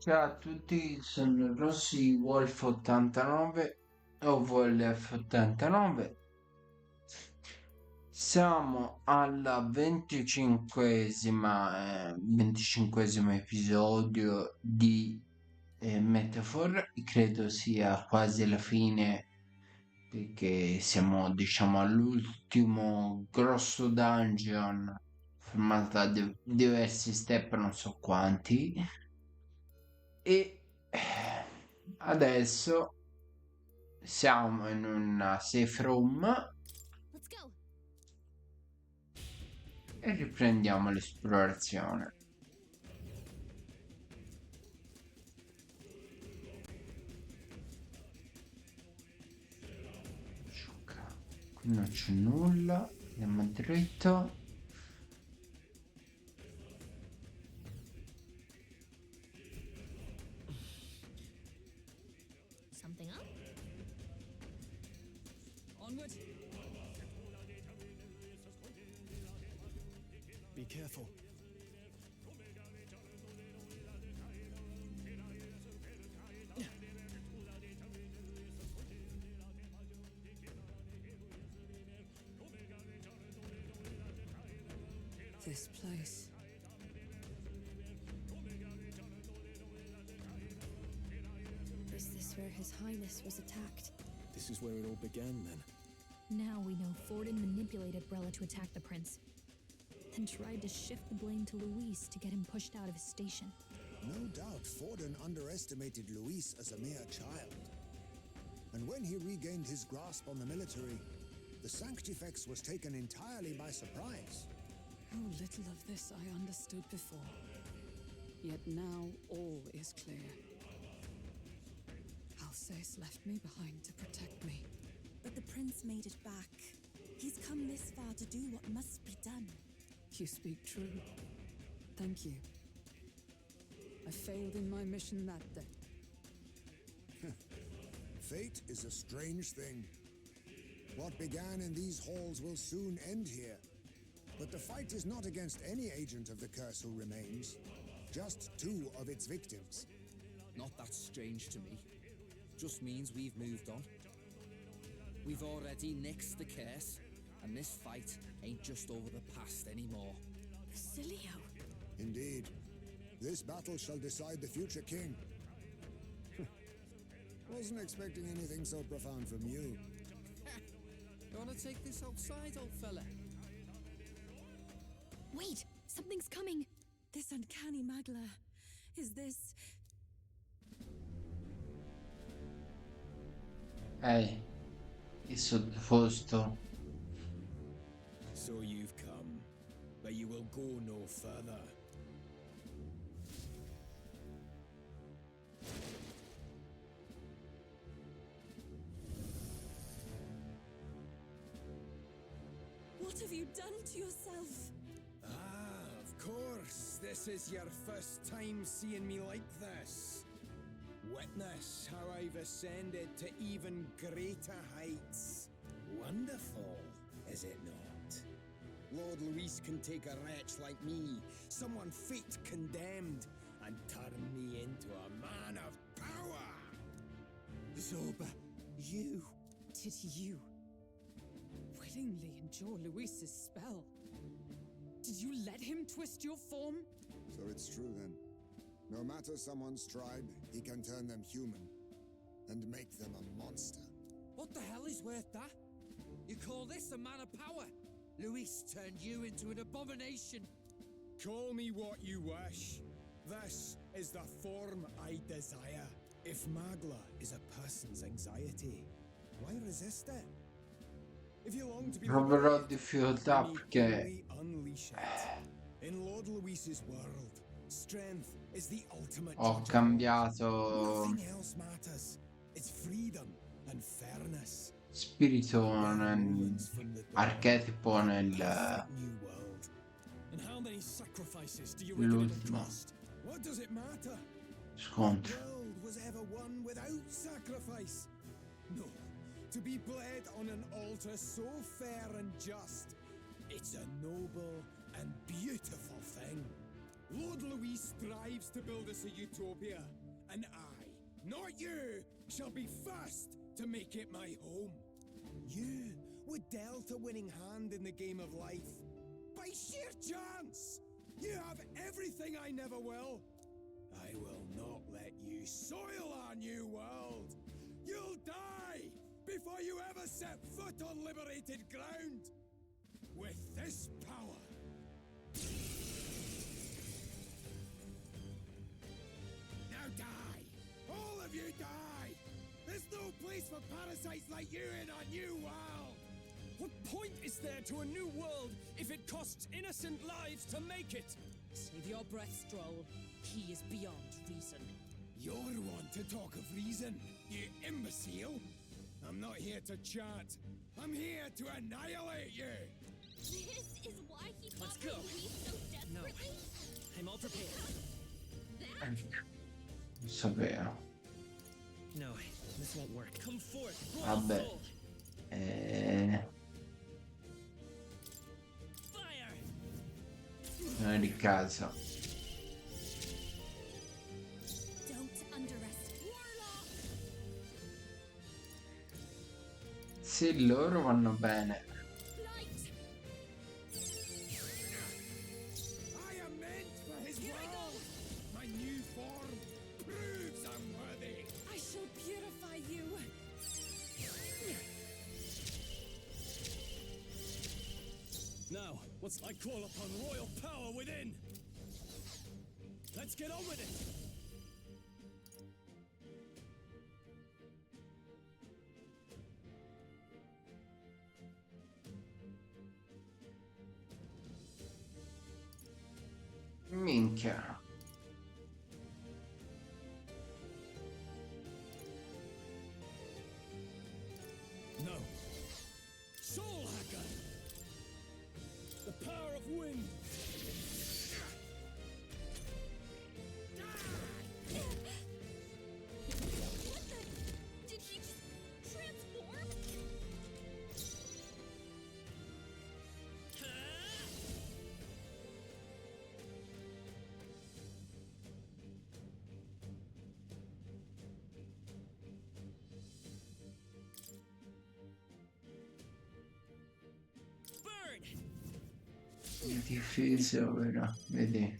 Ciao a tutti, sono Rossi Wolf 89 o VLF 89. Siamo alla 25esimo episodio di Metaphor. Credo sia quasi la fine perché siamo, diciamo, all'ultimo grosso dungeon formato da diversi step, non so quanti. E adesso siamo in una safe room Let's go. e riprendiamo l'esplorazione. Sciocca. Qui non c'è nulla, andiamo dritto. Something up? Onward! Be careful. This place. Is this where His Highness was attacked? This is where it all began, then. Now we know Forden manipulated Brella to attack the prince, then tried to shift the blame to Luis to get him pushed out of his station. No doubt Forden underestimated Luis as a mere child. And when he regained his grasp on the military, the Sanctifex was taken entirely by surprise. How little of this I understood before. Yet now all is clear. Alsace left me behind to protect me. But the prince made it back. He's come this far to do what must be done. You speak true. Thank you. I failed in my mission that day. Fate is a strange thing. What began in these halls will soon end here. But the fight is not against any agent of the curse who remains, just two of its victims. Not that strange to me. Just means we've moved on. We've already nixed the curse, and this fight ain't just over the past anymore. Basilio! Indeed, this battle shall decide the future king. Wasn't expecting anything so profound from you. You wanna take this outside, old fella? Wait! Something's coming! This uncanny Magla. Is this... Il sottoposto. So you've come, but you will go no further. What have you done to yourself? Ah, of course. This is your first time seeing me like this. Witness how I've ascended to even greater heights. Wonderful, is it not? Lord Luis can take a wretch like me, someone fate condemned, and turn me into a man of power. Zoba, you... Did you willingly endure Luis's spell? Did you let him twist your form? So it's true then. No matter someone's tribe, he can turn them human and make them a monster. What the hell is worth that? You call this a man of power? Luis turned you into an abomination. Call me what you wish. This is the form I desire. If Magla is a person's anxiety, why resist it? If you long to be Proverò liberated, difficoltà you need perché only unleash it. In Lord Luis's world, strength is the ultimate ho judge of all. cambiato Nothing else matters. It's freedom and fairness. spirito Where ruins from the dawn, archetipo a nel perfect new world. And how many sacrifices do you L'ultimo. reckon it'll cost? What does it matter? scontro. The world was ever won without sacrifice. No, to be bled on an altar so fair and just, it's a noble and beautiful thing. Lord Louis strives to build us a utopia, and I, not you, shall be first to make it my home. You were dealt a winning hand in the game of life. By sheer chance! You have everything I never will. I will not let you soil our new world. You'll die before you ever set foot on liberated ground. With this power. Now die! All of you die! There's no place for parasites like you in our new world! What point is there to a new world if it costs innocent lives to make it? Save your breath, Stroll. He is beyond reason. You're one to talk of reason, you imbecile! I'm not here to chat. I'm here to annihilate you! This is why he Let's fought go. Louis so No. desperately? I'm all prepared. Non sapevo. No, this won't work. Come forth, Vabbè. soul. Fire! Non è di casa. Don't underestimate Warlock! Se loro vanno bene. Light! I am meant for his world! My new form proves I'm worthy! I shall purify you. Now, I call upon royal power within. Let's get on with it. Minchia. No. Soul Hacker! The power of wind! What the? Did he just transform? Bird! Difeso, vero? Vedi?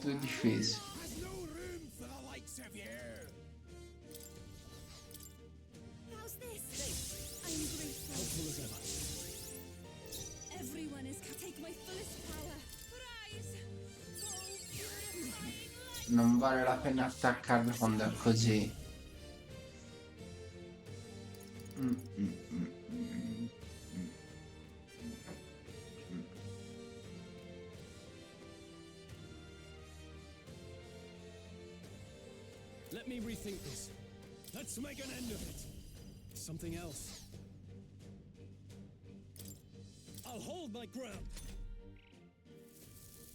Tu difeso. Has no room for the likes of you! How's this? I'm grateful. Helpful as ever. Everyone is take my fullest power. Rise! Oh, purifying light! Non vale la pena attaccarlo quando è così. Mm, mm, mm, mm. Let me rethink this. Let's make an end of it. Something else. I'll hold my ground.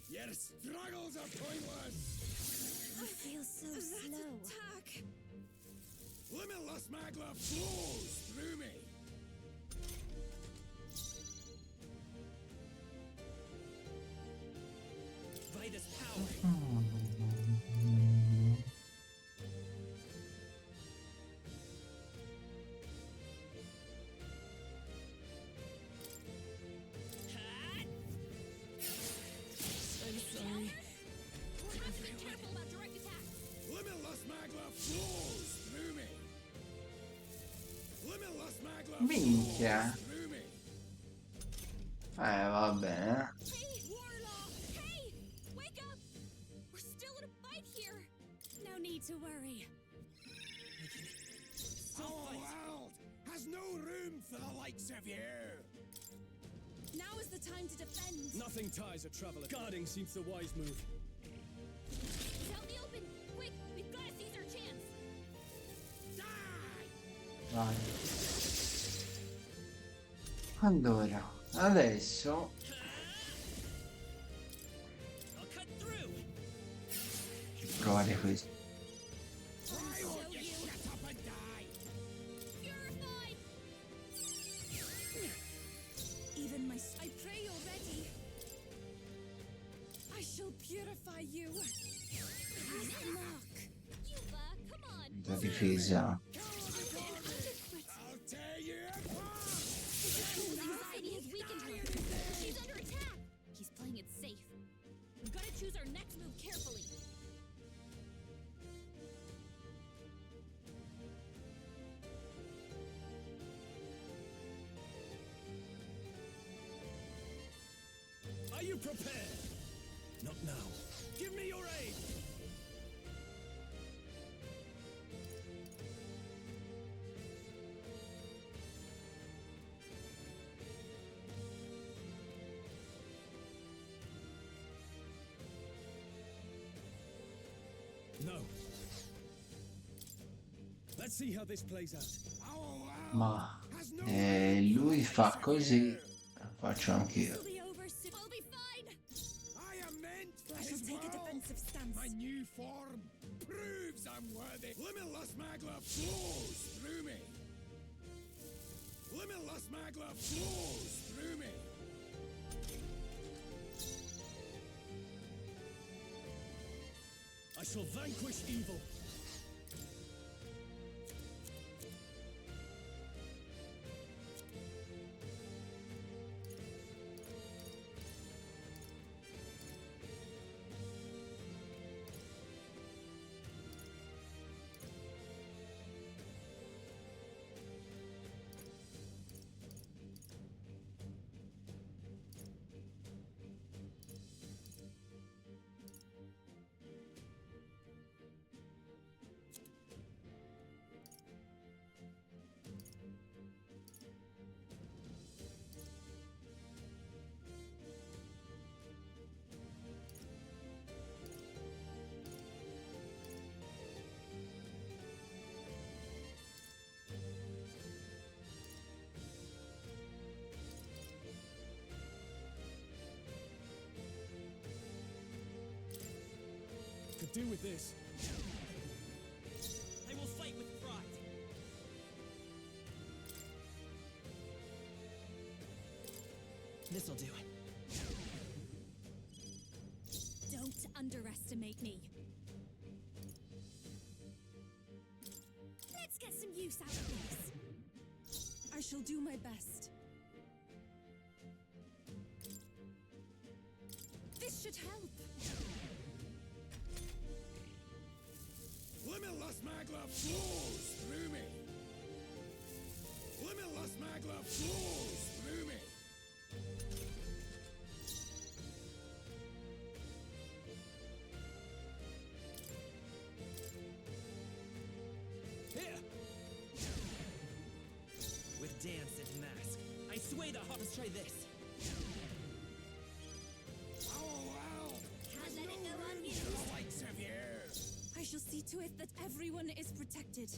Your struggles are pointless! I feel so slow. Attack! Limitless magla flows through me! Vitus power. I'm sorry. We'll have to be careful about direct attacks. Limitless magla flows through me! Limitless magla Minchia. flows through me! Vabbè. Hey, Warlock! Hey! Wake up! We're still in a fight here! No need to worry. Our world has no room for the likes of you! Now is the time to defend. Nothing ties a traveler. Guarding seems the wise move. Tell me open! Quick! We've got to seize our chance! Die! Vai. Allora, adesso I'll cut through. provare questo. Why won't you shut up and die? Purified! Even my... I pray you're ready. I shall purify you. Use the mark. Yuba, come on. La difesa. I'll tear you apart! His anxiety has weakened her. She's under attack. He's playing it safe. We've got to choose our next move carefully. Are you prepared? Not now. Give me your aid! No. Let's see how this plays out. Ma lui fa così, lo faccio anch'io. It'll be over soon. I'll be fine. I am meant for I shall his take a will. defensive stance. My new form proves I'm worthy. Limitless magla flows through me. Limitless magla flows through me. I shall vanquish evil. Could do with this. I will fight with pride. This'll do it. Don't underestimate me. Let's get some use out of this. I shall do my best. This should help. Limitless magla flows through me. Limitless magla flows through me. Here! With dance and mask, I sway the heart. Let's try this. Oh wow! Can't let it go unused. The likes of you. I shall see to it that everyone is protected.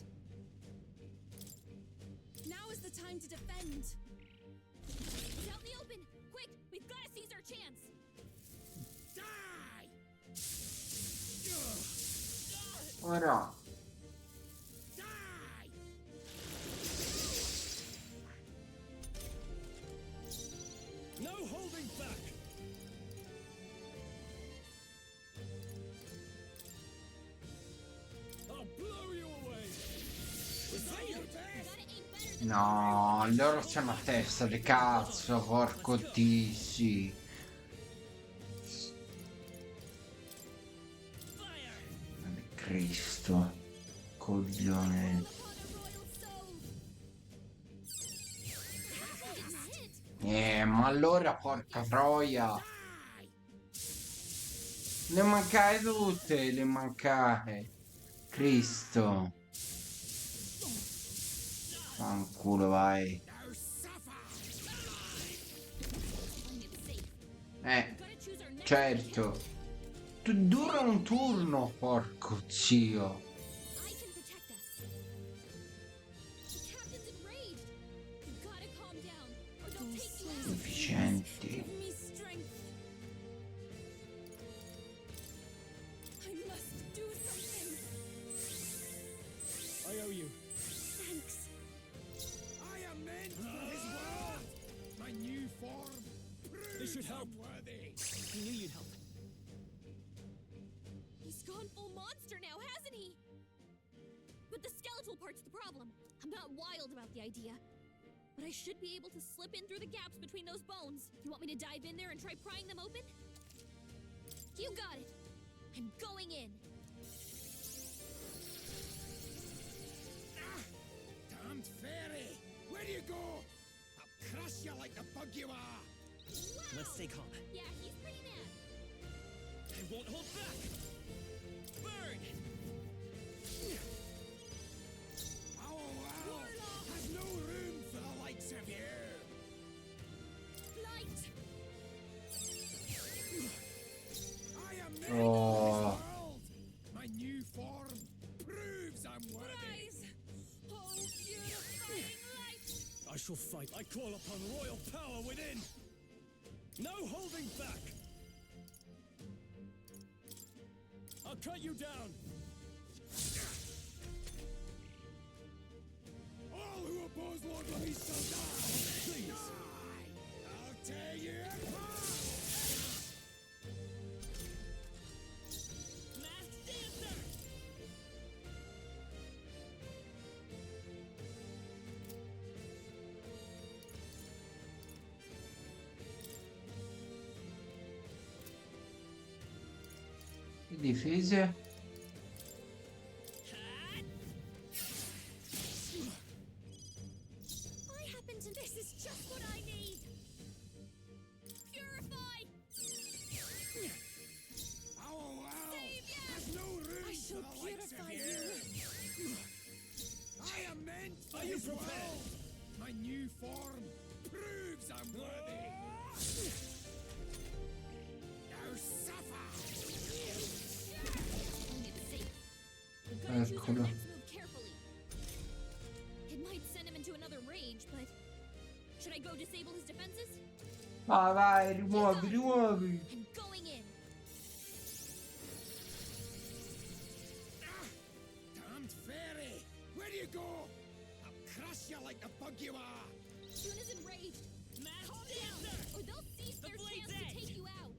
Now is the time to defend. He's out in the open. Quick, we've got to seize our chance. Die! Ora, Die! No holding back! I'll blow you away! Is that your best? Gotta aim better than no, loro c'hanno una testa di cazzo, porco dissi. Cristo, coglione. Ma allora porca troia. Le mancate tutte, le mancate. Cristo. Fanculo, vai. Certo. Dura un turno, porco zio. I can protect us. The captain's enraged. You've got to calm down, or they'll take you out. Efficienti. Give me strength. I must do something. I owe you. Thanks. I am meant for his world. My new form proves This should help. I'm worthy. I knew you'd help. part's the problem. I'm not wild about the idea. But I should be able to slip in through the gaps between those bones. You want me to dive in there and try prying them open? You got it. I'm going in. Ah! Damned fairy! Where do you go? I'll crush you like the bug you are! Wow! Let's stay calm. Yeah, he's pretty mad. I won't hold back! Burn! Our world has no room for the likes of you! Light! I am made for this Oh. world! My new form proves I'm worthy! Rise! Oh, purifying light! I shall fight. I call upon royal power within. No holding back. I'll cut you down. All who oppose Lord Luis shall die! Please. Die! I'll tear you apart! Masked dancer! Difese. I happen to. This is just what I need. Purify. Our world Savior! has no room I for shall the likes of purify you! I am meant for Are you this prepared? world! My new form proves I'm worthy! Now suffer! Playing it safe. We've got to choose our Eccolo. next move carefully. It might send him into another rage, but should I go disable his defenses? Vai, vai, rimuovi, rimuovi. I'm going in. Ah! Damned fairy! Where do you go? I'll crush you like the bug you are! June is enraged. Masked Calm down, dancer! or they'll seize The their blade's chance to edge. take you out.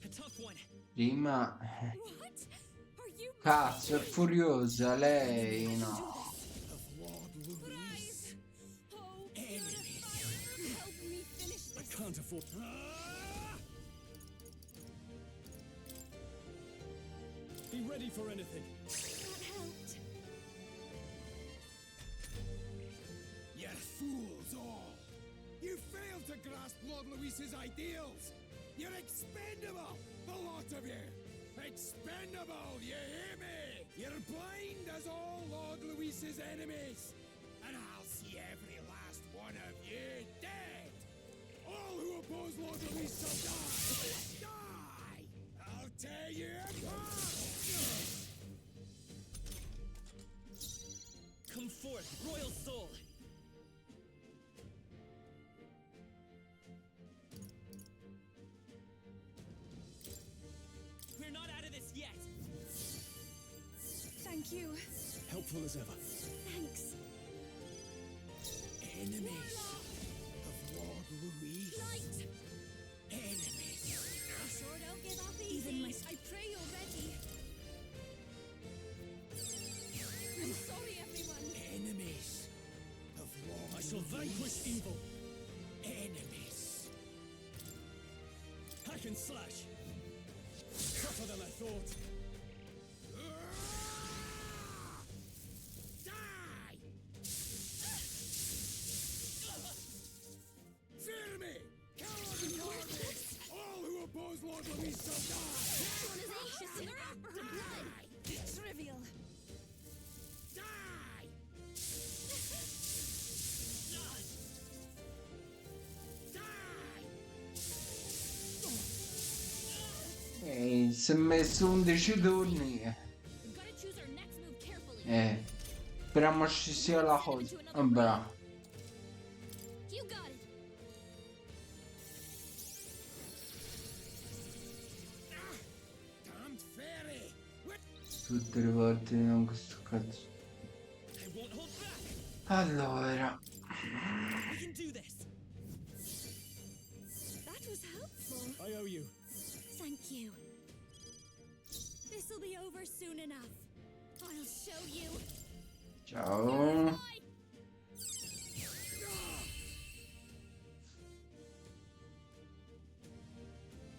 A tough one. Prima. What? Are you Cazzo, è furiosa lei, no. Of Lord Luis! Rise! Oh, purifier, help me finish I this. can't afford. Ah! Be ready for anything. that helped? You're fools all! You failed to grasp Lord Luis's ideals! You're expendable, the lot of you! Expendable, you hear me? You're blind as all Lord Luis's enemies! And I'll see every last one of you dead! All who oppose Lord Luis shall die! Die! I'll tear you apart! Come forth, royal soul! We're not out of this yet! Thank you. Helpful as ever. Thanks. Enemies of Lord Luis. Light! Enemies. I sure don't give up easy. Even my- I pray you're ready. I'm sorry, everyone. Enemies of Lord I shall vanquish Luis. evil. Enemies. Hack and slash. Tougher than I thought. Die! Fear me! Coward armies! All who oppose Lord Luis shall die! Everyone is anxious and they're after her blood. Trivial. Die! Die! Si è messo 11 turni. We've got to choose our next move carefully. Speriamo ci sia la cosa. Bravo. You got it. Ah! Damned fairy! What? Tutte le volte non questo cazzo. I won't hold back! Allora. We can do this! That was helpful. I owe you. Thank you. This'll be over soon enough. I'll show you. Ciao.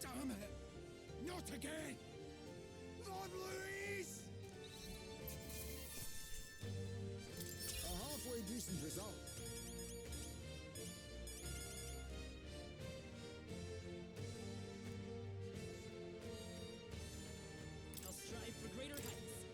Damn it! Not again! Lord Louise! A halfway decent result. I'll strive for greater heights.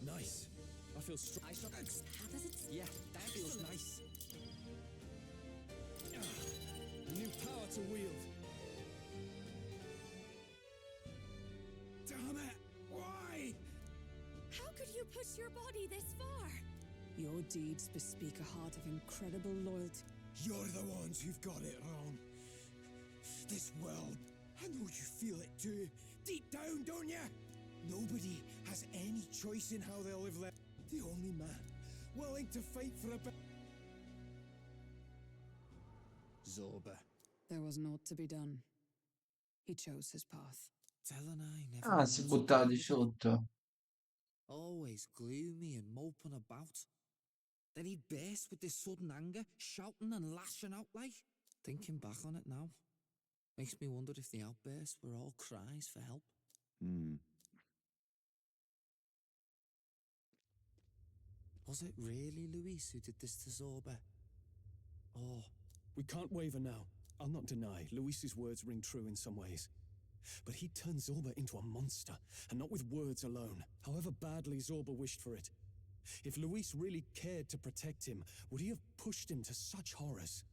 Nice. I feel strong. I shall. How does it Yeah, that feels nice. A new power to wield. Damn it! Why? How could you push your body this far? Your deeds bespeak a heart of incredible loyalty. You're the ones who've got it wrong. This world, I know you feel it too. Deep down, don't you? Nobody has any choice in how they'll live their... The only man willing to fight for a bit... Zorba. There was naught to be done. He chose his path. Telenai never. Ah, si è wanted buttato to di live. sotto. Always gloomy and moping about. Then he'd burst with this sudden anger, shouting and lashing out like. Thinking back on it now, makes me wonder if the outbursts were all cries for help. Was it really Luis who did this to Zorba? Or We can't waver now. I'll not deny, Luis's words ring true in some ways. But he turned Zorba into a monster, and not with words alone, however badly Zorba wished for it. If Luis really cared to protect him, would he have pushed him to such horrors?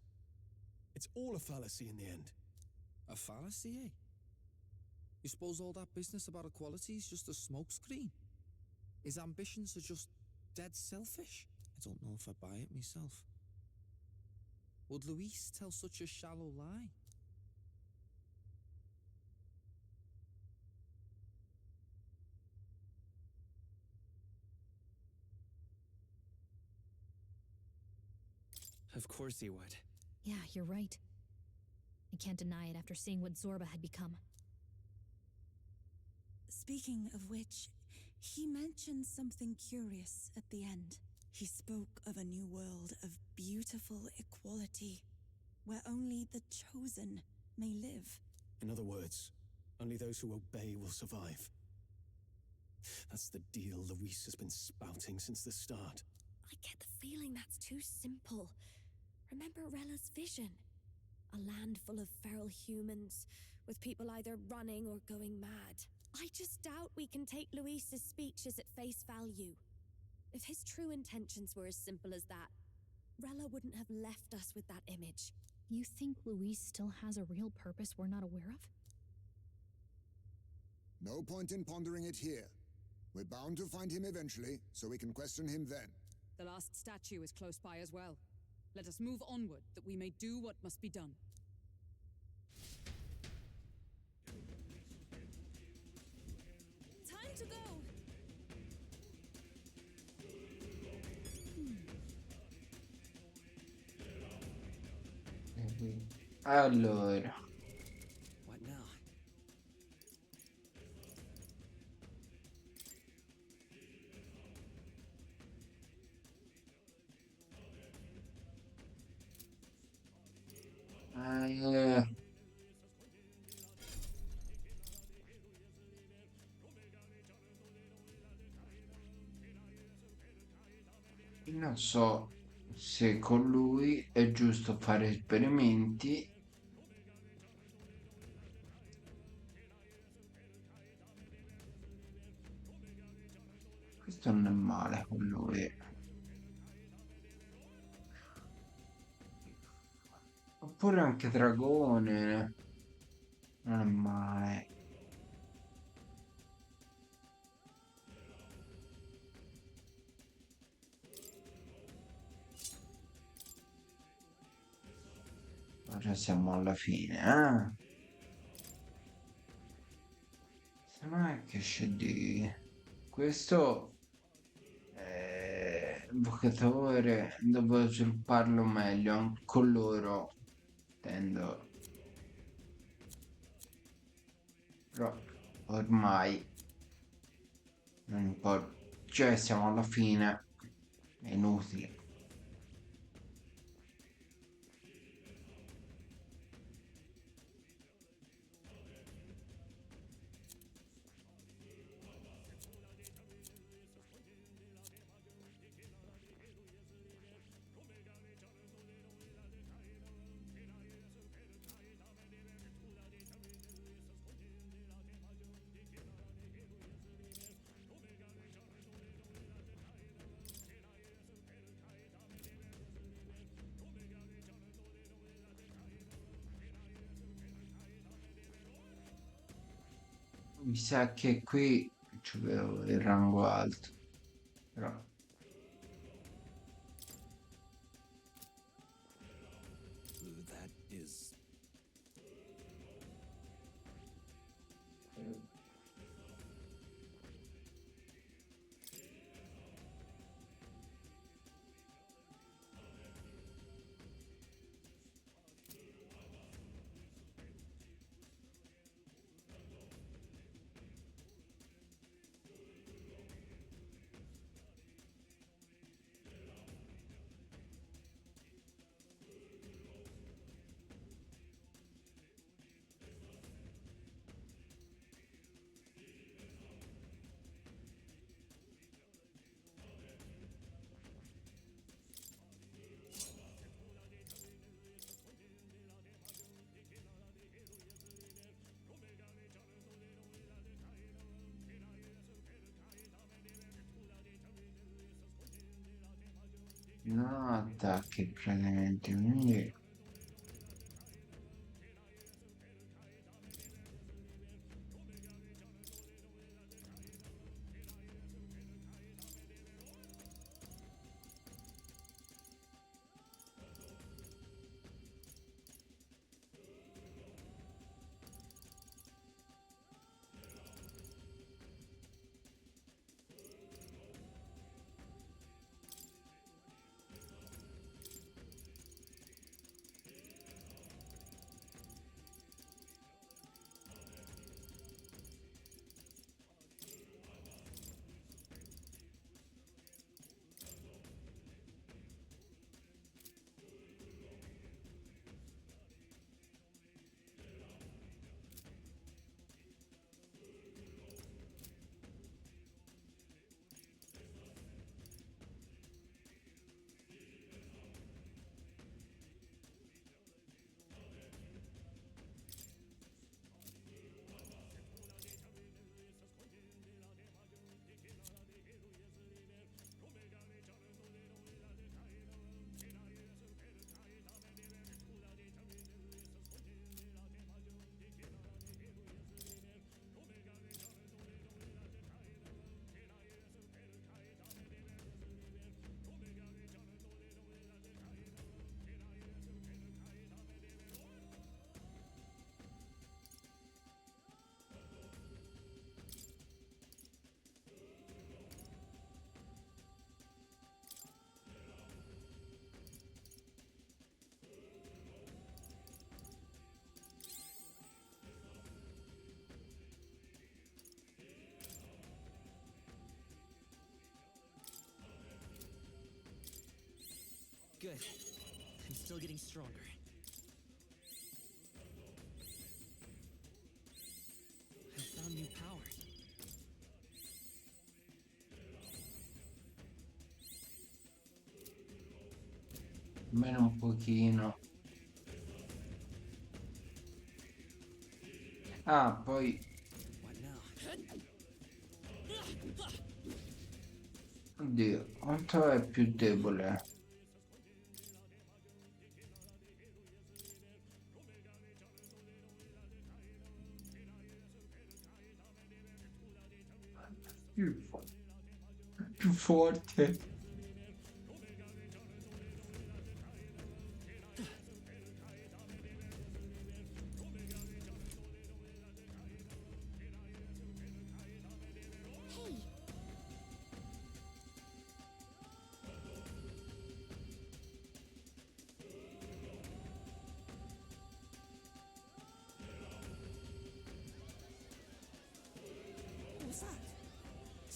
It's all a fallacy in the end. a fallacy, eh? You suppose all that business about equality is just a smokescreen? His ambitions are just dead selfish? I don't know if I buy it myself. Would Luis tell such a shallow lie? Of course he would. Yeah, you're right. I can't deny it after seeing what Zorba had become. Speaking of which, he mentioned something curious at the end. He spoke of a new world of beautiful equality, where only the chosen may live. In other words, only those who obey will survive. That's the deal Luis has been spouting since the start. I get the feeling that's too simple. Remember Rella's vision? A land full of feral humans, with people either running or going mad. I just doubt we can take Luis's speeches at face value. If his true intentions were as simple as that, Rella wouldn't have left us with that image. You think Luis still has a real purpose we're not aware of? No point in pondering it here. We're bound to find him eventually, so we can question him then. The last statue is close by as well. Let us move onward, that we may do what must be done. Time to go! Allora, What now? eh, non so se con lui è giusto fare esperimenti. Questo non è male con lui. Oppure anche Dragone. Non è male. Ora siamo alla fine, eh? Se no è che c'è di... Questo invocatore devo svilupparlo meglio con loro, tendo. Però ormai non importa, cioè siamo alla fine, è inutile. Mi sa che qui c'avevo il rango alto, però That is. non ho attacchi praticamente, quindi Good. I'm still getting stronger. I found new power. almeno un pochino. Ah, poi... What now? Oddio, quanto è più debole? Più forte.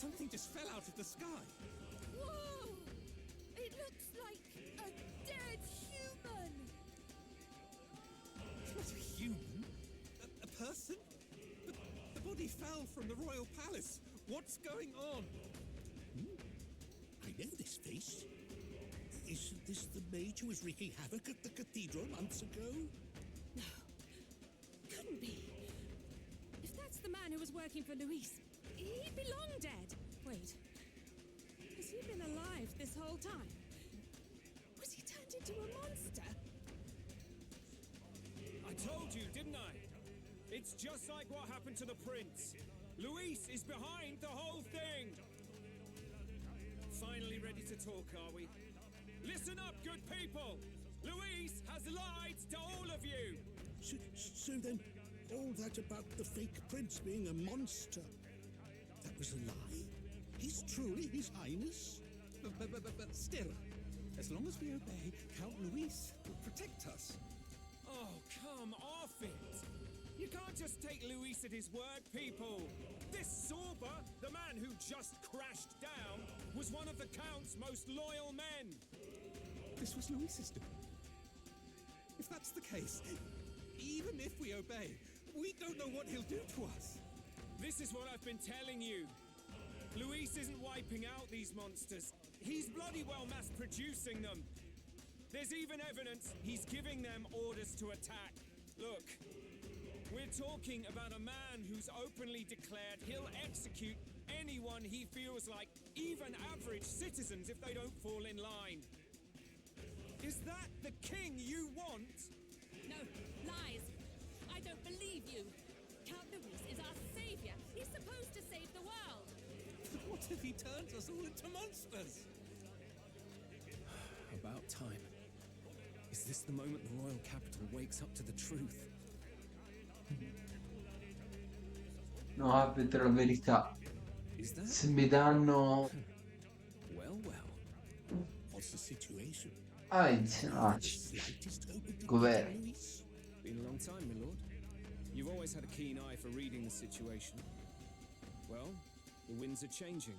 Something just fell out of the sky. Whoa! It looks like a dead human! Not a human? A person? But the body fell from the royal palace. What's going on? I know this face. Isn't this the mage who was wreaking havoc at the cathedral months ago? No. Couldn't be. If that's the man who was working for Luis, he'd be long dead. Wait. Has he been alive this whole time? Was he turned into a monster? I told you, didn't I? It's just like what happened to the prince. Luis is behind the whole thing. Finally ready to talk, are we? Listen up, good people! Luis has lied to all of you! So then, all that about the fake prince being a monster, that was a lie? He's truly His Highness? But still, as long as we obey, Count Luis will protect us. Oh, come off it! You can't just take Luis at his word, people! This Zorba, the man who just crashed down, was one of the Count's most loyal men! This was Luis's doing. If that's the case, even if we obey, we don't know what he'll do to us. This is what I've been telling you. Luis isn't wiping out these monsters. He's bloody well mass-producing them. There's even evidence he's giving them orders to attack. Look, we're talking about a man who's openly declared he'll execute anyone he feels like, even average citizens, if they don't fall in line. Is that the king you want? No, lies. I don't believe you. Count Luis is our savior. He's supposed to save the world. But what if he turns us all into monsters? About time. Is this the moment the royal capital wakes up to the truth? No, vedrò la verità. Is that? Se mi danno... Well. What's the situation? Governo. Been a long time, my lord. You've always had a keen eye for reading the situation. Well, the winds are changing.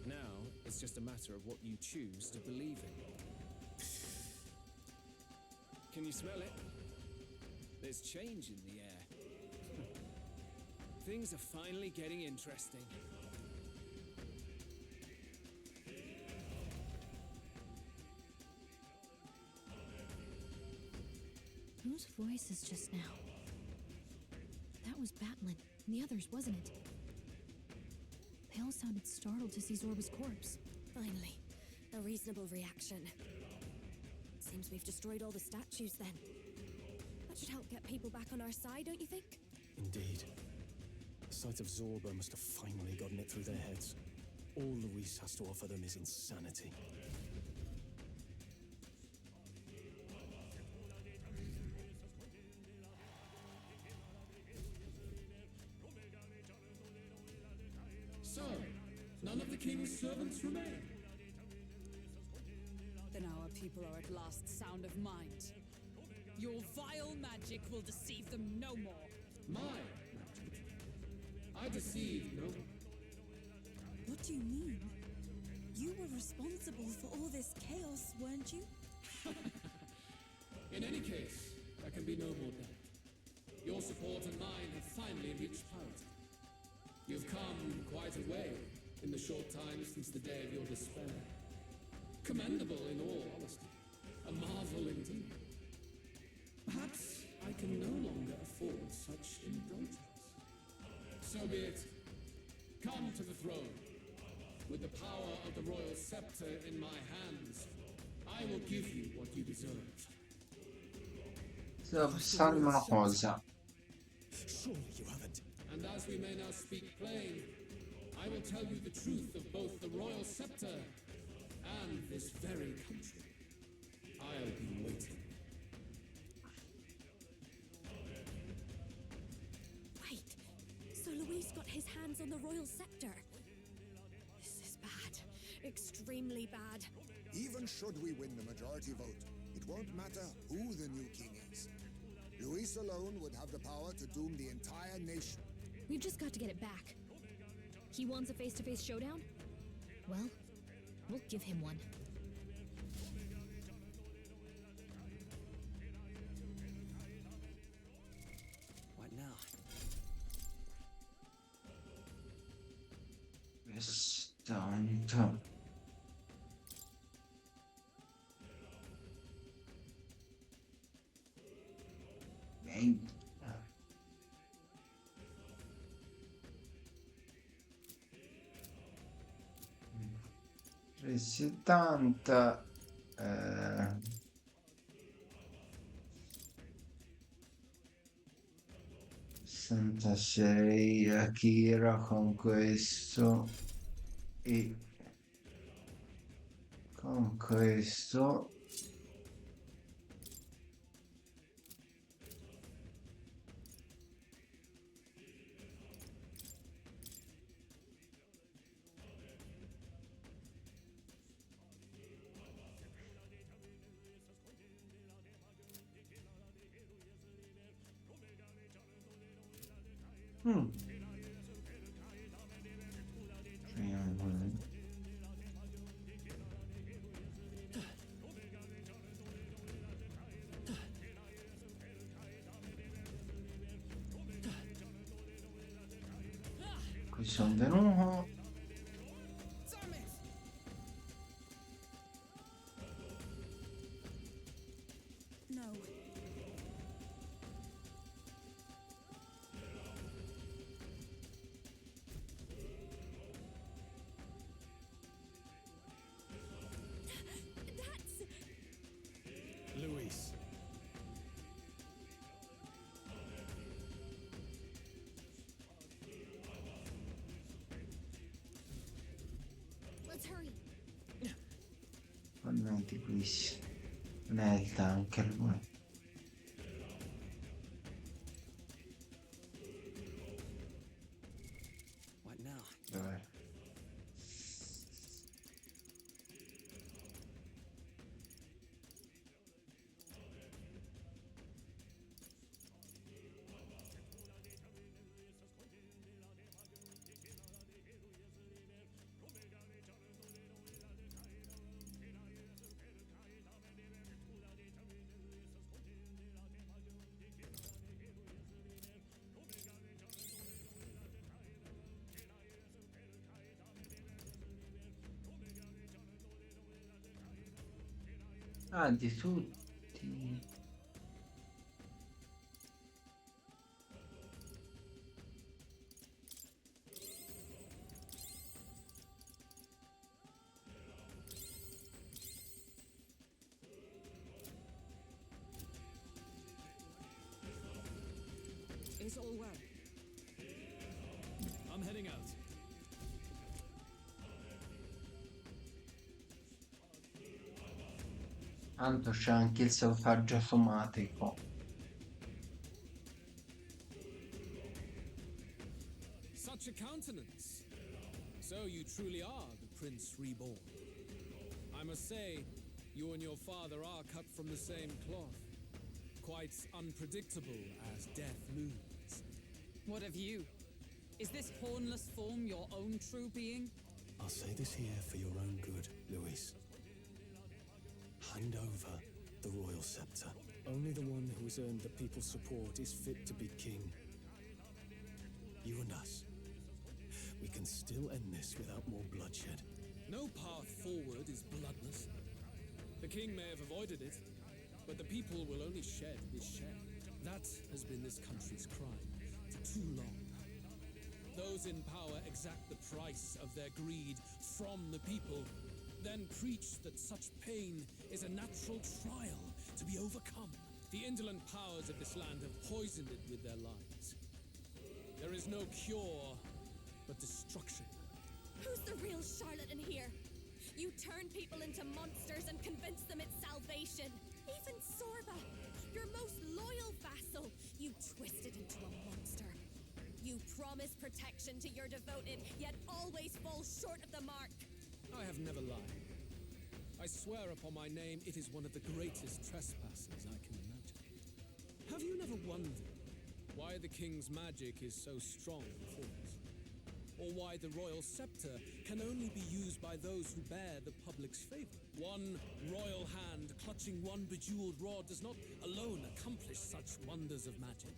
Now, it's just a matter of what you choose to believe in. Can you smell it? There's change in the air. Things are finally getting interesting. Whose voices just now? That was Batlin, and the others, wasn't it? They all sounded startled to see Zorba's corpse. Finally, a reasonable reaction. Seems we've destroyed all the statues then. That should help get people back on our side, don't you think? Indeed. The sight of Zorba must have finally gotten it through their heads. All Luis has to offer them is insanity. So, none of the king's servants remain. Then our people are at last sound of mind. Your vile magic will deceive them no more. My magic. I deceive no one. What do you mean? You were responsible for all this chaos, weren't you? In any case, there can be no more doubt. Your support and mine have finally reached parity. You've come quite a way in the short time since the day of your despair. Commendable in all honesty. A marvel indeed. Perhaps I can no longer afford such indulgence. So be it. Come to the throne. With the power of the royal scepter in my hands, I will give you what you deserve. Stavo pensando una cosa. Surely you haven't. And as we may now speak plain, I will tell you the truth of both the royal scepter and this very country. I'll be waiting. Wait, so Luis got his hands on the royal scepter. This is bad. Extremely bad. Even should we win the majority vote, it won't matter who the new king is. Luis alone would have the power to doom the entire nation. We've just got to get it back. He wants a face-to-face showdown? Well, we'll give him one. What now? Tanto. Bem. Presi tanta. 66 Akira con questo e con questo qui sono venuto. No. Luis. Let's hurry. Non è di qui. Non è il tank lui. What now? Dov'è? Ah, di tutti. Is all well? I'm heading out. Tanto c'è anche il salvataggio automatico. Such a countenance. So you truly are the Prince Reborn. I must say, you and your father are cut from the same cloth. Quite unpredictable as death looms. What of you? Is this hornless form your own true being? I'll say this here for your own good, Luis. Hand over the royal scepter. Only the one who has earned the people's support is fit to be king. You and us. We can still end this without more bloodshed. No path forward is bloodless. The king may have avoided it, but the people will only shed his share. That has been this country's crime for too long. Those in power exact the price of their greed from the people, then preach that such pain is a natural trial to be overcome. The indolent powers of this land have poisoned it with their lies. There is no cure but destruction. Who's the real charlatan here? You turn people into monsters and convince them it's salvation. Even Sorba, your most loyal vassal, you twisted into a monster. You promise protection to your devoted, yet always fall short of the mark. I have never lied. I swear upon my name, it is one of the greatest trespasses I can imagine. Have you never wondered why the king's magic is so strong for us? or why the royal scepter can only be used by those who bear the public's favor. One royal hand clutching one bejeweled rod does not alone accomplish such wonders of magic.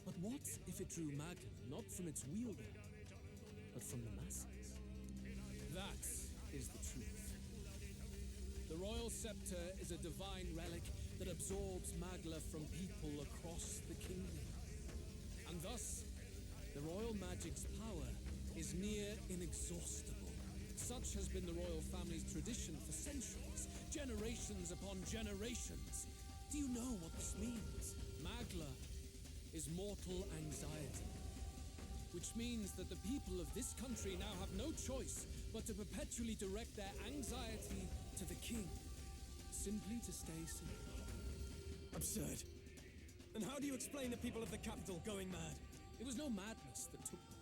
But what if it drew Magla not from its wielder, but from the masses? That is the truth. The royal scepter is a divine relic that absorbs Magla from people across the kingdom. And thus, the royal magic's power is near inexhaustible. Such has been the royal family's tradition for centuries, generations upon generations. Do you know what this means? Magla is mortal anxiety, which means that the people of this country now have no choice but to perpetually direct their anxiety to the king, simply to stay safe. Absurd. And how do you explain the people of the capital going mad? It was no madness that took them.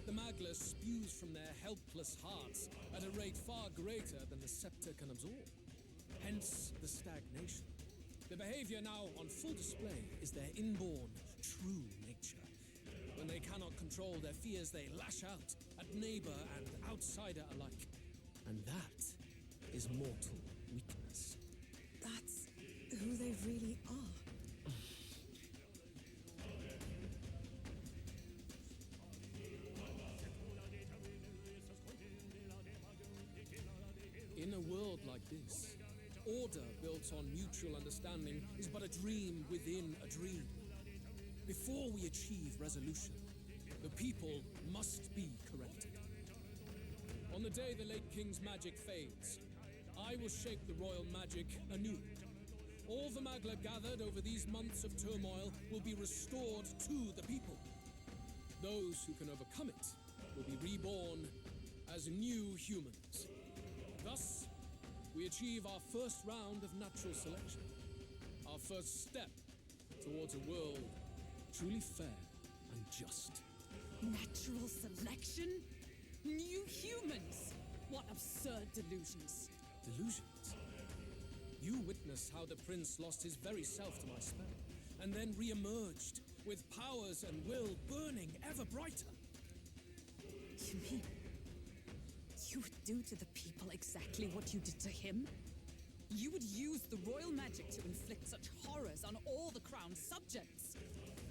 The Magla spews from their helpless hearts at a rate far greater than the scepter can absorb. Hence the stagnation. The behavior now on full display is their inborn, true nature. When they cannot control their fears, they lash out at neighbor and outsider alike. And that is mortal weakness. That's who they really are. In a world like this, order built on mutual understanding is but a dream within a dream. Before we achieve resolution, the people must be corrected. On the day the late king's magic fades, I will shape the royal magic anew. All the Magla gathered over these months of turmoil will be restored to the people. Those who can overcome it will be reborn as new humans. Thus, we achieve our first round of natural selection, our first step towards a world truly fair and just. Natural selection? New humans? What absurd delusions. Delusions? You witnessed how the prince lost his very self to my spell, and then re-emerged with powers and will burning ever brighter. You mean you would do to the people exactly what you did to him? You would use the royal magic to inflict such horrors on all the crown's subjects?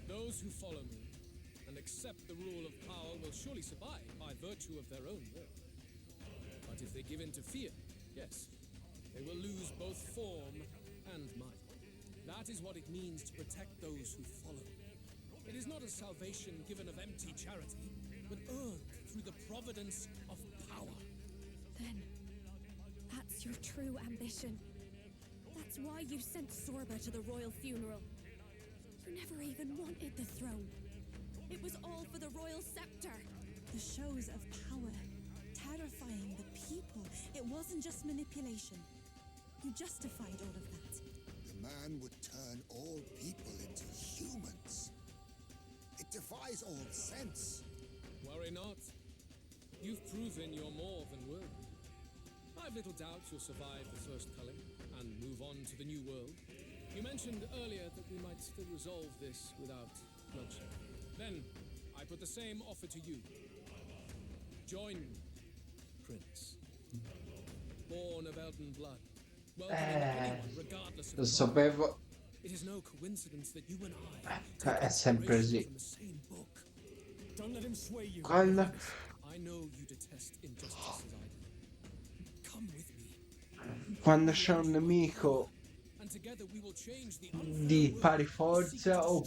Those who follow me and accept the rule of power will surely survive by virtue of their own will. But if they give in to fear, yes, they will lose both form and might. That is what it means to protect those who follow. It is not a salvation given of empty charity, but earned through the providence of power. Then, that's your true ambition. That's why you sent Sorba to the royal funeral. You never even wanted the throne. It was all for the royal scepter. The shows of power, terrifying the people. It wasn't just manipulation. You justified all of that. The man would turn all people into humans. It defies all sense. Worry not. You've proven you're more than worthy. I've little doubt you'll survive the first culling and move on to the new world. You mentioned earlier that we might still resolve this without bloodshed. Then, I put the same offer to you. Join me, Prince. Born of Elden blood. Welcoming anyone, regardless of Lo the tribe. sapevo. It is no coincidence that you and I È sempre così. from the same book. Don't let him sway you. Quando, I know you detest injustice as I do. Come with me, quando c'è un nemico and together we will change the di pari forza o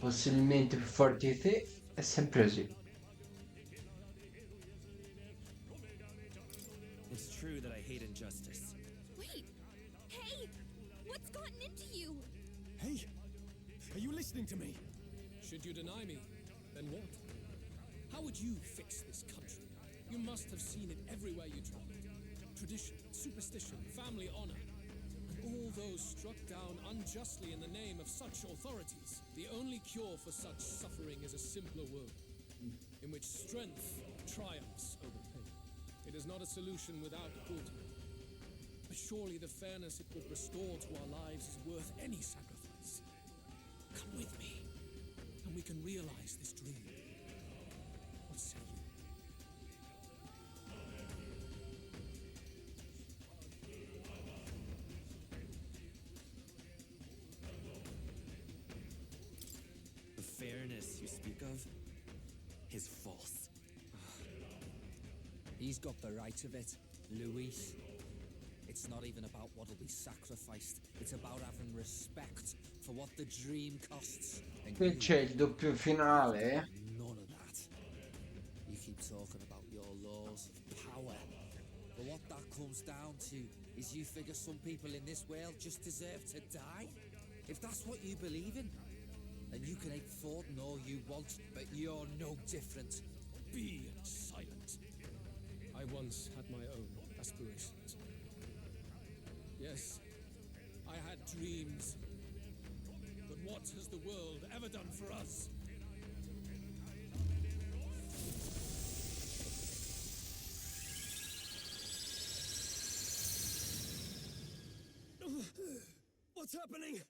possibilmente più forte di te, è sempre così. It's true that I hate injustice. Wait! Hey! What's gotten into you? Hey, are you listening to me? Should you deny me, then what? How would you fix this country? You must have seen it everywhere you traveled. Tradition, superstition, family honor, and all those struck down unjustly in the name of such authorities. The only cure for such suffering is a simpler world, in which strength triumphs over pain. It is not a solution without cruelty. But surely the fairness it would restore to our lives is worth any sacrifice. Come with me, and we can realize this dream. greatness you speak of is false. He's got the right of it, Luis. It's not even about what'll be sacrificed. It's about having respect for what the dream costs. And Qui c'è il doppio finale. none of that. You keep talking about your laws of power. But what that comes down to is you figure some people in this world just deserve to die? If that's what you believe in, then you can hate Thornton all you want, but you're no different. Be silent. I once had my own aspirations. Yes, I had dreams. But what has the world ever done for us? What's happening?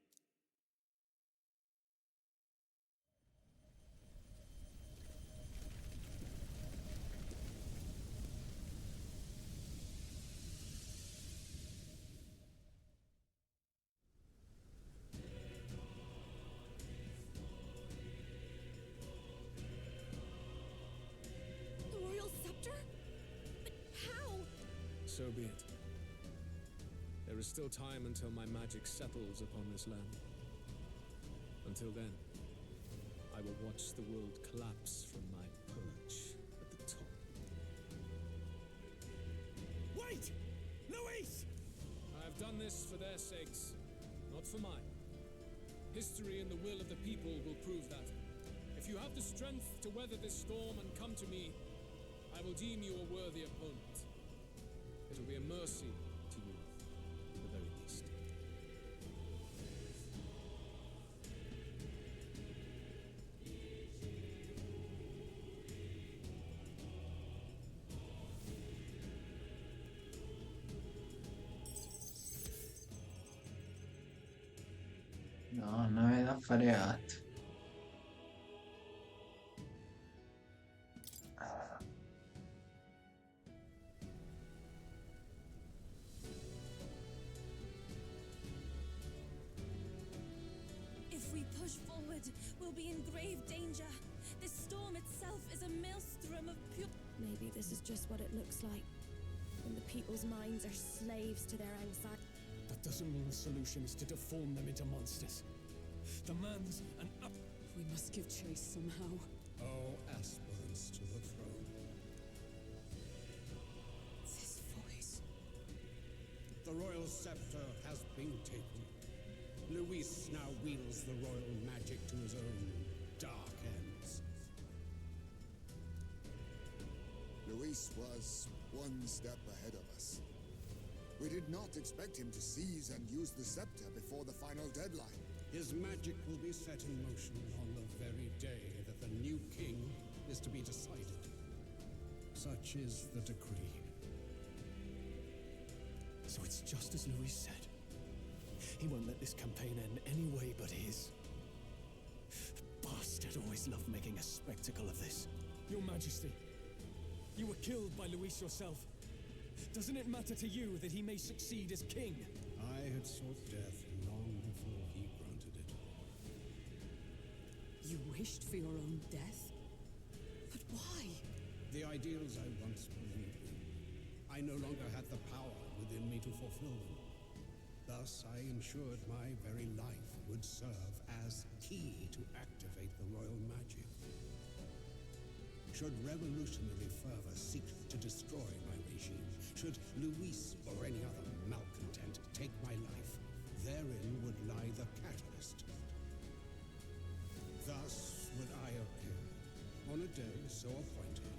The royal scepter? But how? So be it. There is still time until my magic settles upon this land. Until then, I will watch the world collapse from my perch at the top. Wait! Luis! I have done this for their sakes, not for mine. History and the will of the people will prove that. If you have the strength to weather this storm and come to me, I will deem you a worthy opponent. It will be a mercy to you, at the very least. No, non aveva da fare altro. If we push forward, we'll be in grave danger. This storm itself is a maelstrom of pure. Maybe this is just what it looks like. When the people's minds are slaves to their anxiety. That doesn't mean the solution is to deform them into monsters. The man's an up. We must give chase somehow. All aspirants to the throne. This voice. The royal scepter has been taken. Luis now wields the royal magic to his own dark ends. Luis was one step ahead of us. We did not expect him to seize and use the scepter before the final deadline. His magic will be set in motion on the very day that the new king is to be decided. Such is the decree. So it's just as Luis said. He won't let this campaign end any way but his. The bastard always loved making a spectacle of this. Your Majesty, you were killed by Luis yourself. Doesn't it matter to you that he may succeed as king? I had sought death long before he granted it. You wished for your own death? But why? The ideals I once believed in, I no longer had the power within me to fulfill them. Thus, I ensured my very life would serve as key to activate the royal magic. Should revolutionary fervor seek to destroy my regime, should Luis or any other malcontent take my life, therein would lie the catalyst. Thus would I appear, on a day so appointed,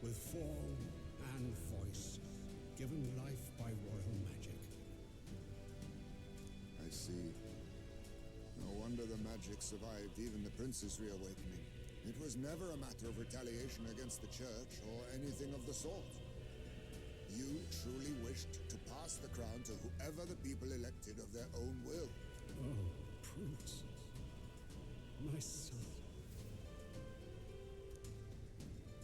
with form and voice, given life by royal magic. I see. No wonder the magic survived even the prince's reawakening. It was never a matter of retaliation against the church or anything of the sort. You truly wished to pass the crown to whoever the people elected of their own will. Oh, Prince. My son.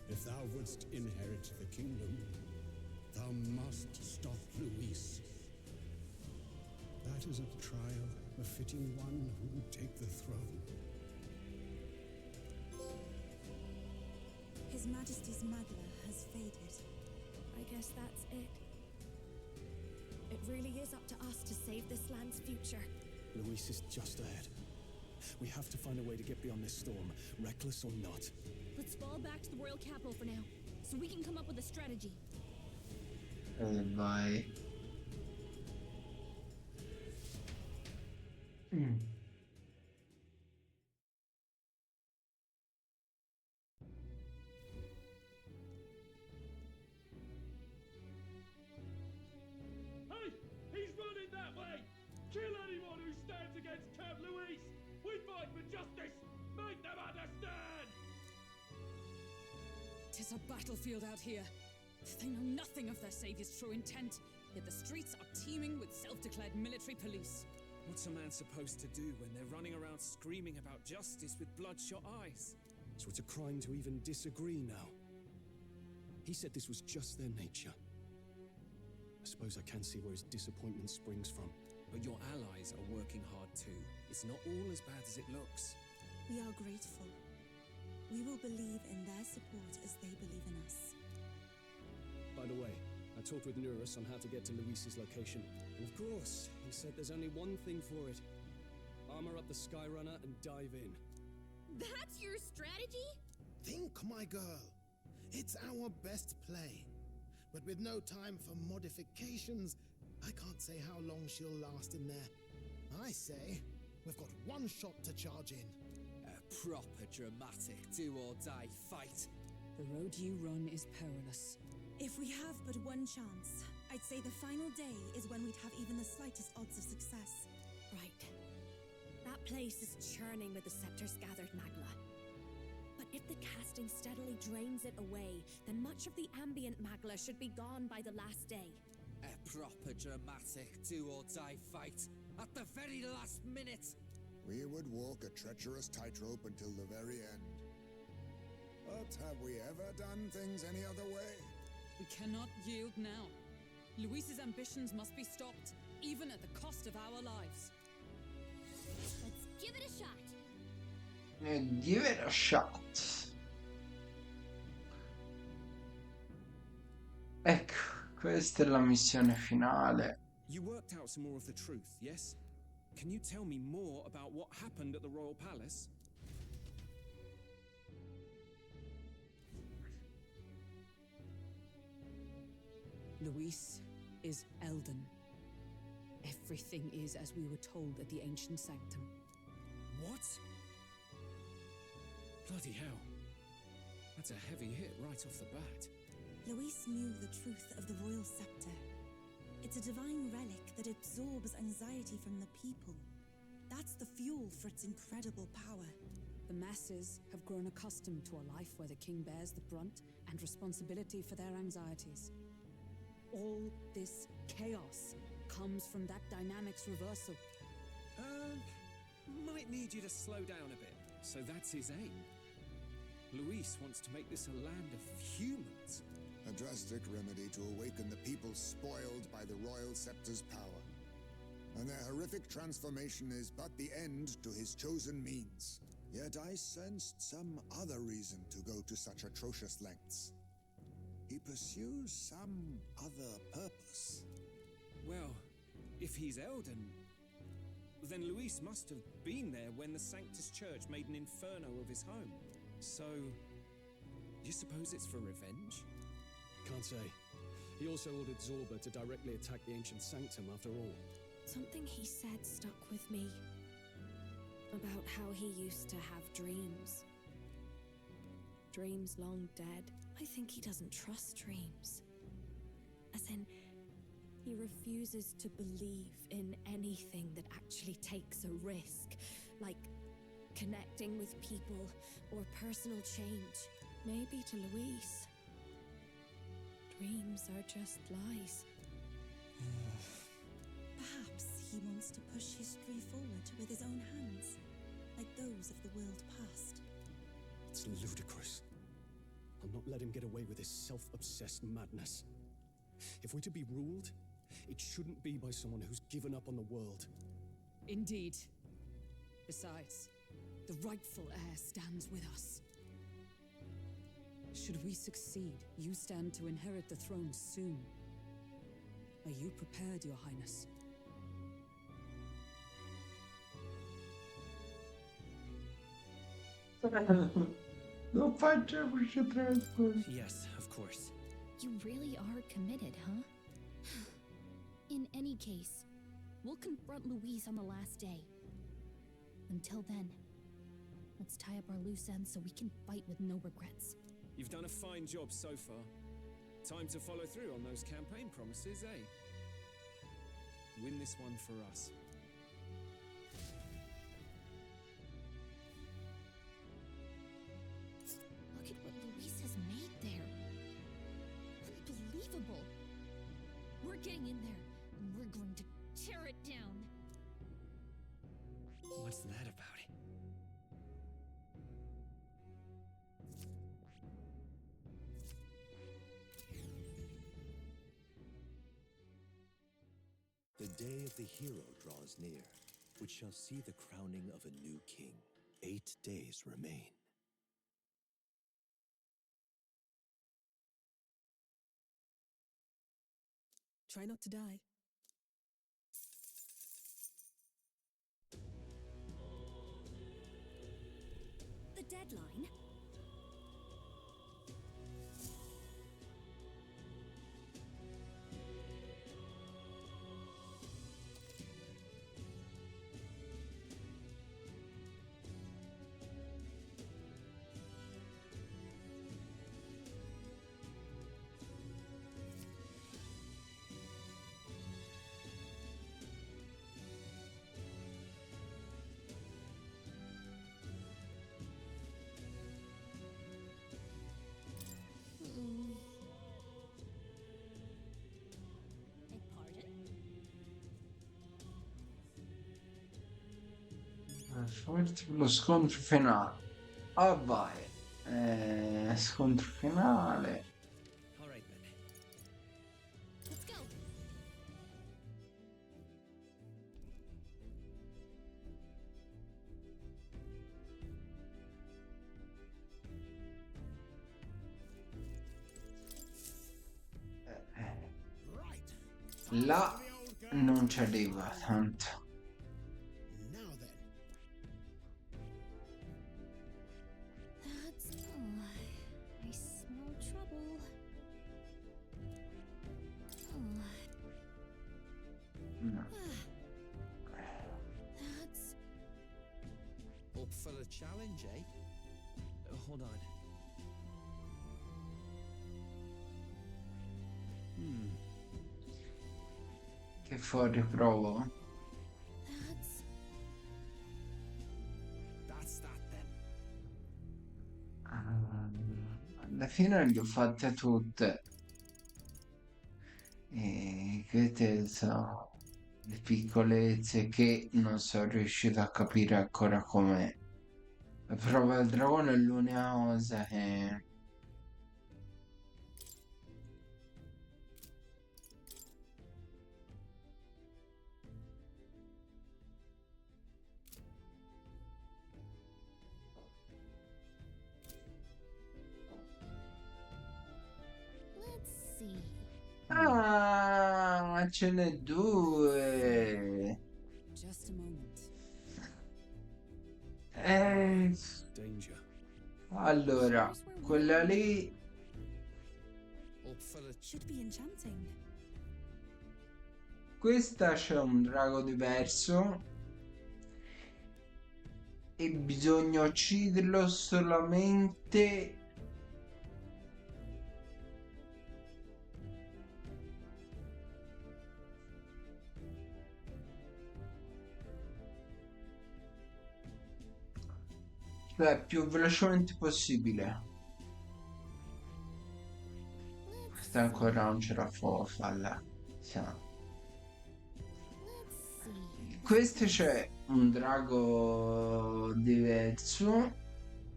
If thou wouldst inherit the kingdom, thou must stop Luis. That is a trial befitting one who would take the throne. His Majesty's Magla has faded. I guess that's it. It really is up to us to save this land's future. Luis is just ahead. We have to find a way to get beyond this storm, reckless or not. Let's fall back to the royal capital for now, so we can come up with a strategy. Vai. Hey! He's running that way! Kill anyone who stands against Count Luis! We fight for justice! Make them understand! 'Tis a battlefield out here. They know nothing of their savior's true intent, yet the streets are teeming with self-declared military police. What's a man supposed to do when they're running around screaming about justice with bloodshot eyes? So it's a crime to even disagree now. He said this was just their nature. I suppose I can see where his disappointment springs from. But your allies are working hard too. It's not all as bad as it looks. We are grateful. We will believe in their support as they believe in us. By the way, I talked with Nurus on how to get to Luis's location. And of course, he said there's only one thing for it. Armor up the Skyrunner and dive in. That's your strategy? Think, my girl. It's our best play. But with no time for modifications, I can't say how long she'll last in there. I say, we've got one shot to charge in. A proper dramatic do-or-die fight. The road you run is perilous. If we have but one chance, I'd say the final day is when we'd have even the slightest odds of success. Right. That place is churning with the Scepter's gathered magma. But if the casting steadily drains it away, then much of the ambient magma should be gone by the last day. A proper dramatic do-or-die fight at the very last minute. We would walk a treacherous tightrope until the very end. But have we ever done things any other way? We cannot yield now. Luis's ambitions must be stopped, even at the cost of our lives. Let's give it a shot. Give it a shot. Ecco, questa è la missione finale. You worked out some more of the truth, yes? Can you tell me more about what happened at the Royal Palace? Luis is Elden. Everything is as we were told at the Ancient Sanctum. What? Bloody hell. That's a heavy hit right off the bat. Luis knew the truth of the Royal Scepter. It's a divine relic that absorbs anxiety from the people. That's the fuel for its incredible power. The masses have grown accustomed to a life where the king bears the brunt and responsibility for their anxieties. All this chaos comes from that dynamics reversal. Might need you to slow down a bit. So that's his aim. Luis wants to make this a land of humans. A drastic remedy to awaken the people spoiled by the Royal Scepter's power. And their horrific transformation is but the end to his chosen means. Yet I sensed some other reason to go to such atrocious lengths. He pursues some other purpose. Well, if he's Elden, then Luis must have been there when the Sanctus Church made an inferno of his home. So, you suppose it's for revenge? Can't say. He also ordered Zorba to directly attack the Ancient Sanctum after all. Something he said stuck with me. About how he used to have dreams. Dreams long dead. I think he doesn't trust dreams. As in, he refuses to believe in anything that actually takes a risk. Like connecting with people or personal change. Maybe to Luis, dreams are just lies. Perhaps he wants to push history forward with his own hands, like those of the world past. It's ludicrous. I'll not let him get away with his self-obsessed madness. If we're to be ruled, it shouldn't be by someone who's given up on the world. Indeed. Besides, the rightful heir stands with us. Should we succeed, you stand to inherit the throne soon. Are you prepared, Your Highness? Non facciamoci troppo. Yes, of course. You really are committed, huh? In any case, we'll confront Louise on the last day. Until then, let's tie up our loose ends so we can fight with no regrets. You've done a fine job so far. Time to follow through on those campaign promises, eh? Win this one for us. Look at what Louise has made there. Unbelievable. We're getting in there, and we're going to tear it down. What's that about it? The day of the hero draws near, which shall see the crowning of a new king. 8 days remain. Try not to die. The deadline? Lo scontro finale. Ah vai. Scontro finale. Let's go. Là non ci arriva tanto. That's I smell trouble. No. That's Up for a challenge, eh? Hold on. Che fuori provo. That's that then. Alla fine le ho fatte tutte. E queste sono le piccolezze che non sono riuscito a capire ancora com'è. La prova del dragone è l'unica cosa che... let's see. Ah, ce n'è due. Just a moment. Danger. Allora, quella lì Up for a Should be enchanting. questa c'è un drago diverso e bisogna ucciderlo solamente cioè più velocemente possibile. Questa ancora non ce la fa a farla. Siamo. Questo c'è un drago diverso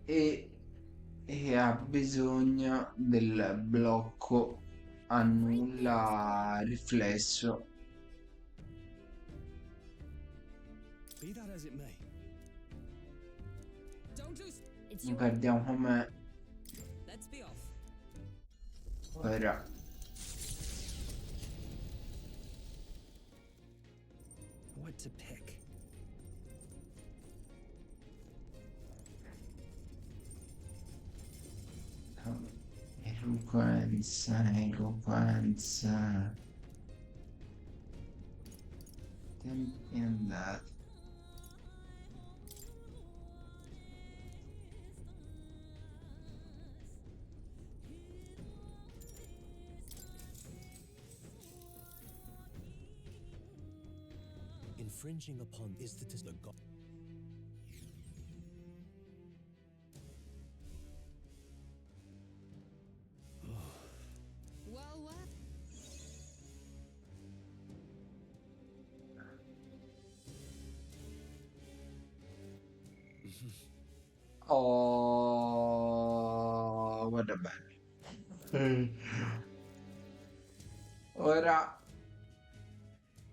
e ha bisogno del blocco a nulla riflesso. Be that as it may. Don't lose. It's Non your. perdiamo come Let's be off. Ora What to pick? eloquenza. Tempi andati. Infringing upon Istatus the god. Well, what? Oh, guarda bene. Ora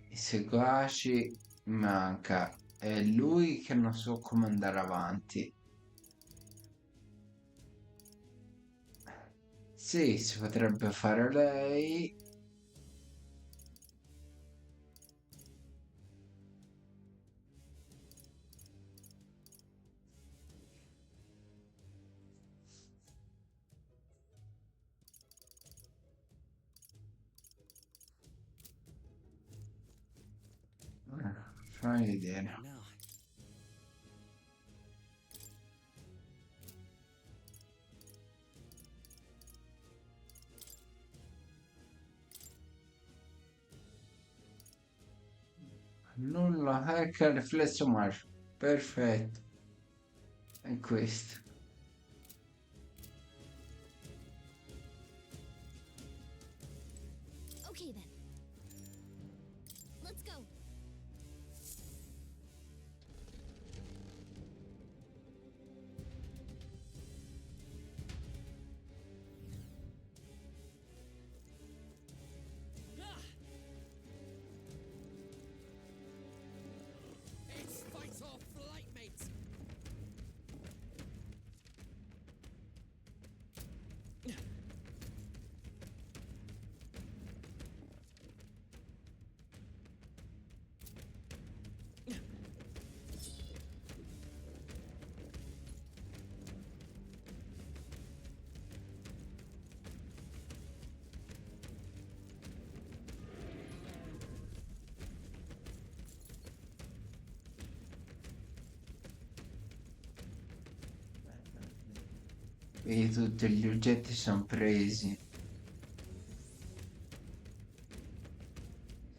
i seguaci manca. È lui che non so come andare avanti. Sì, si potrebbe fare lei. Fammi vedere. Now, Nulla, ecco il riflesso marcio. Perfetto. È questo. Okay then. Let's go. It's fight or flight, mate! E tutti gli oggetti sono presi.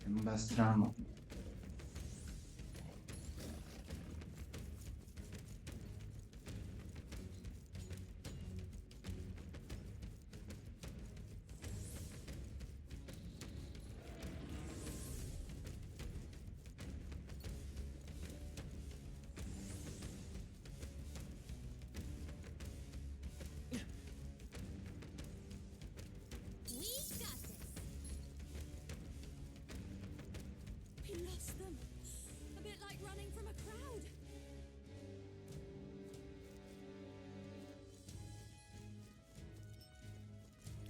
Sembra strano. We got this. We lost them. A bit like running from a crowd.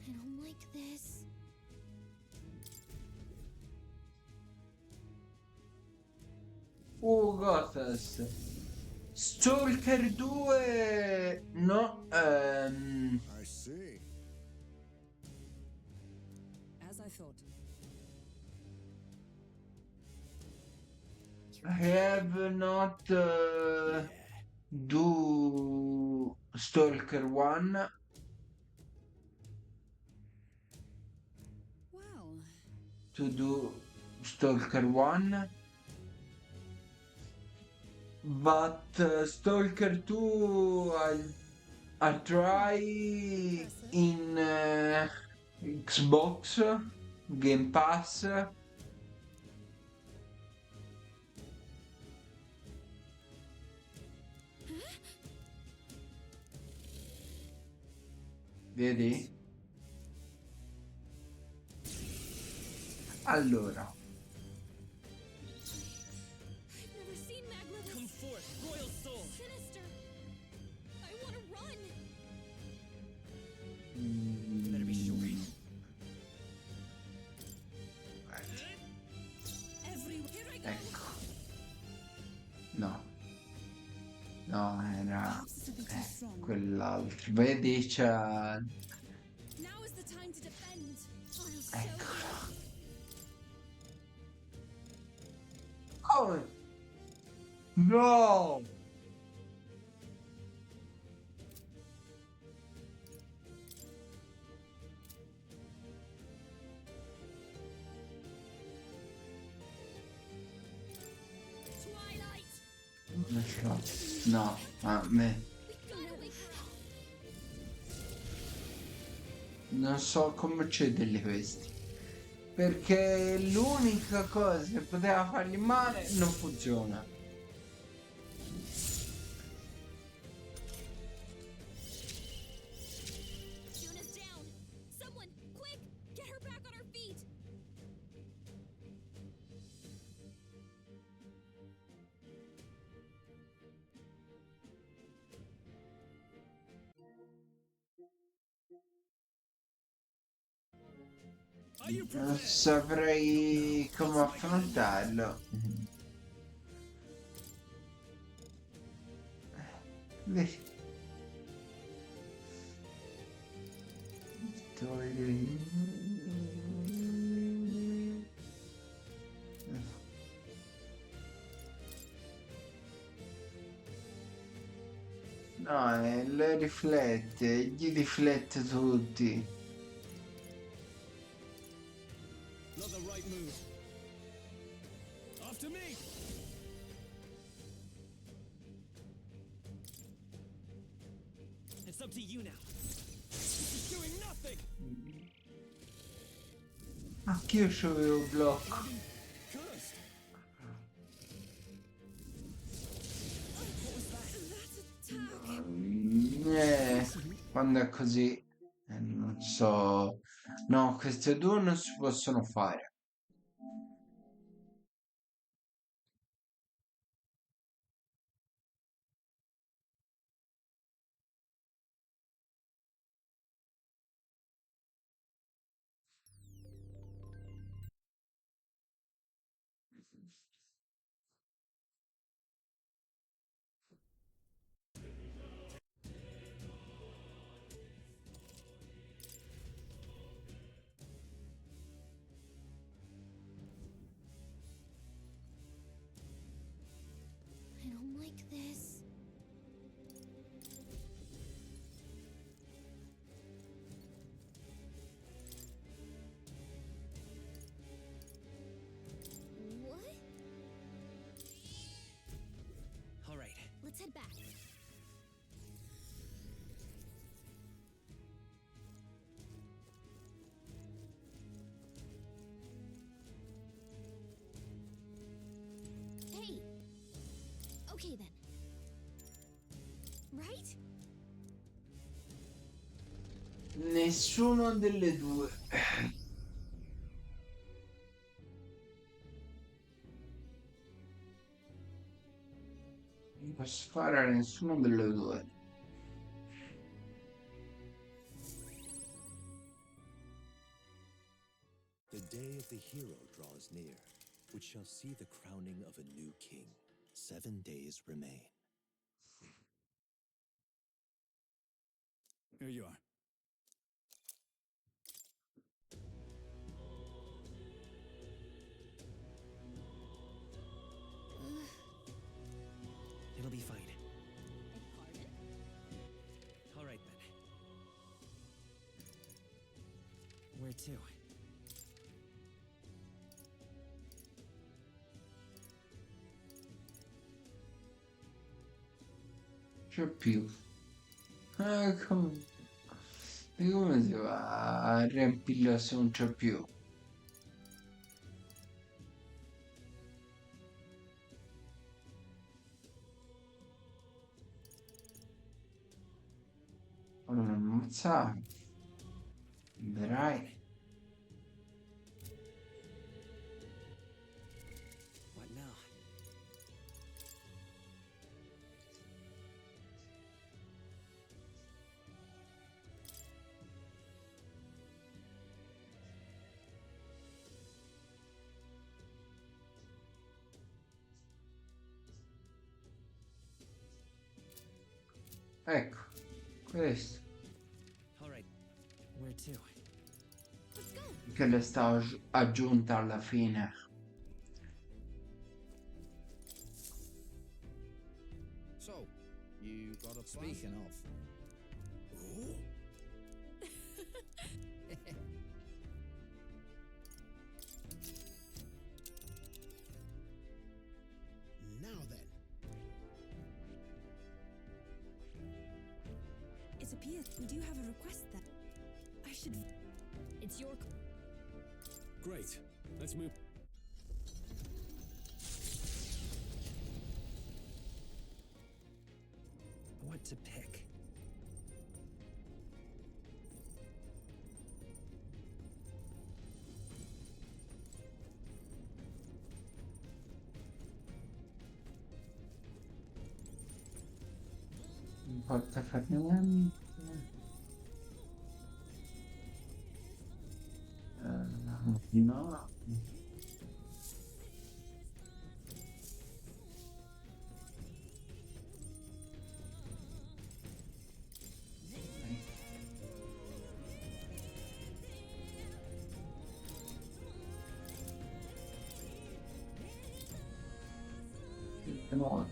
I don't like this. Gothas. Stalker 2. No. I see. As I thought. I have not do Stalker 1. Well, To do Stalker 1. But Stalker 2 I try in Xbox Game Pass. Vedi? Allora, I've never seen Magma this Come forth, Royal Soul! sinister. I want to run. better be sure. No, no, era Perhaps to be too strong. quell'altro. Vedi, c'è... Now is the time to defend. I'll show Eccolo. Come? No! Twilight. Non ce l'ho. No, a me. Non so come ucciderli questi. Perché l'unica cosa che poteva fargli male non funziona. Yuna's down. Someone, quick, get her back on her feet. Are you Non prepared? saprei come affrontarlo. Vedi. No, le riflette, gli riflette tutti. Not the right move. After me! It's up to you now. This is doing nothing! Anch'io c'avevo il blocco. Cursed! Quando è così, non so. No, queste due non si possono fare. I don't like this. What? All right. Let's head back. Hey! Okay then. Right? Nessuna delle due. Non posso fare nessuna delle due. The day of the hero draws near, which shall see the crowning of a new king. 7 days remain. Here you are. It'll be fine. Pardon? All right then. Where to? C'è più. Come... E come si va a riempirlo se non c'è più? Allora, ammazzare. Vedrai. What now? Ecco, questo All right, where to? Let's go. che le sta aggiunta alla fine. So, you got a plan? Speaking of. Now then, It appears we do have a request then. I should. It's your. Great. Let's move. What to pick? Non importa fare niente. No. No.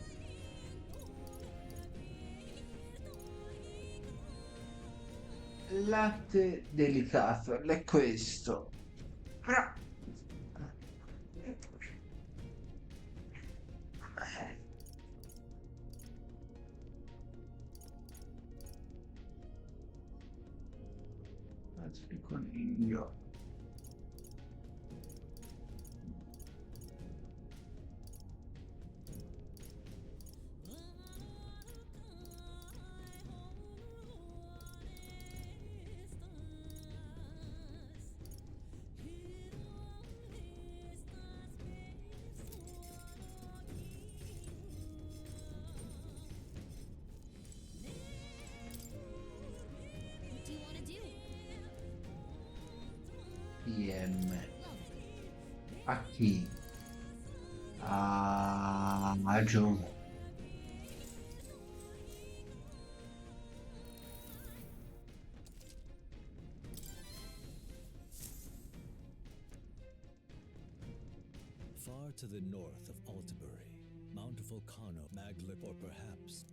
Latte delicato, è questo. Però il coniglio. What do you want to do? PM. A chi? A Giù. Far to the north of Altabury, Mount Volcano, Maglip, or perhaps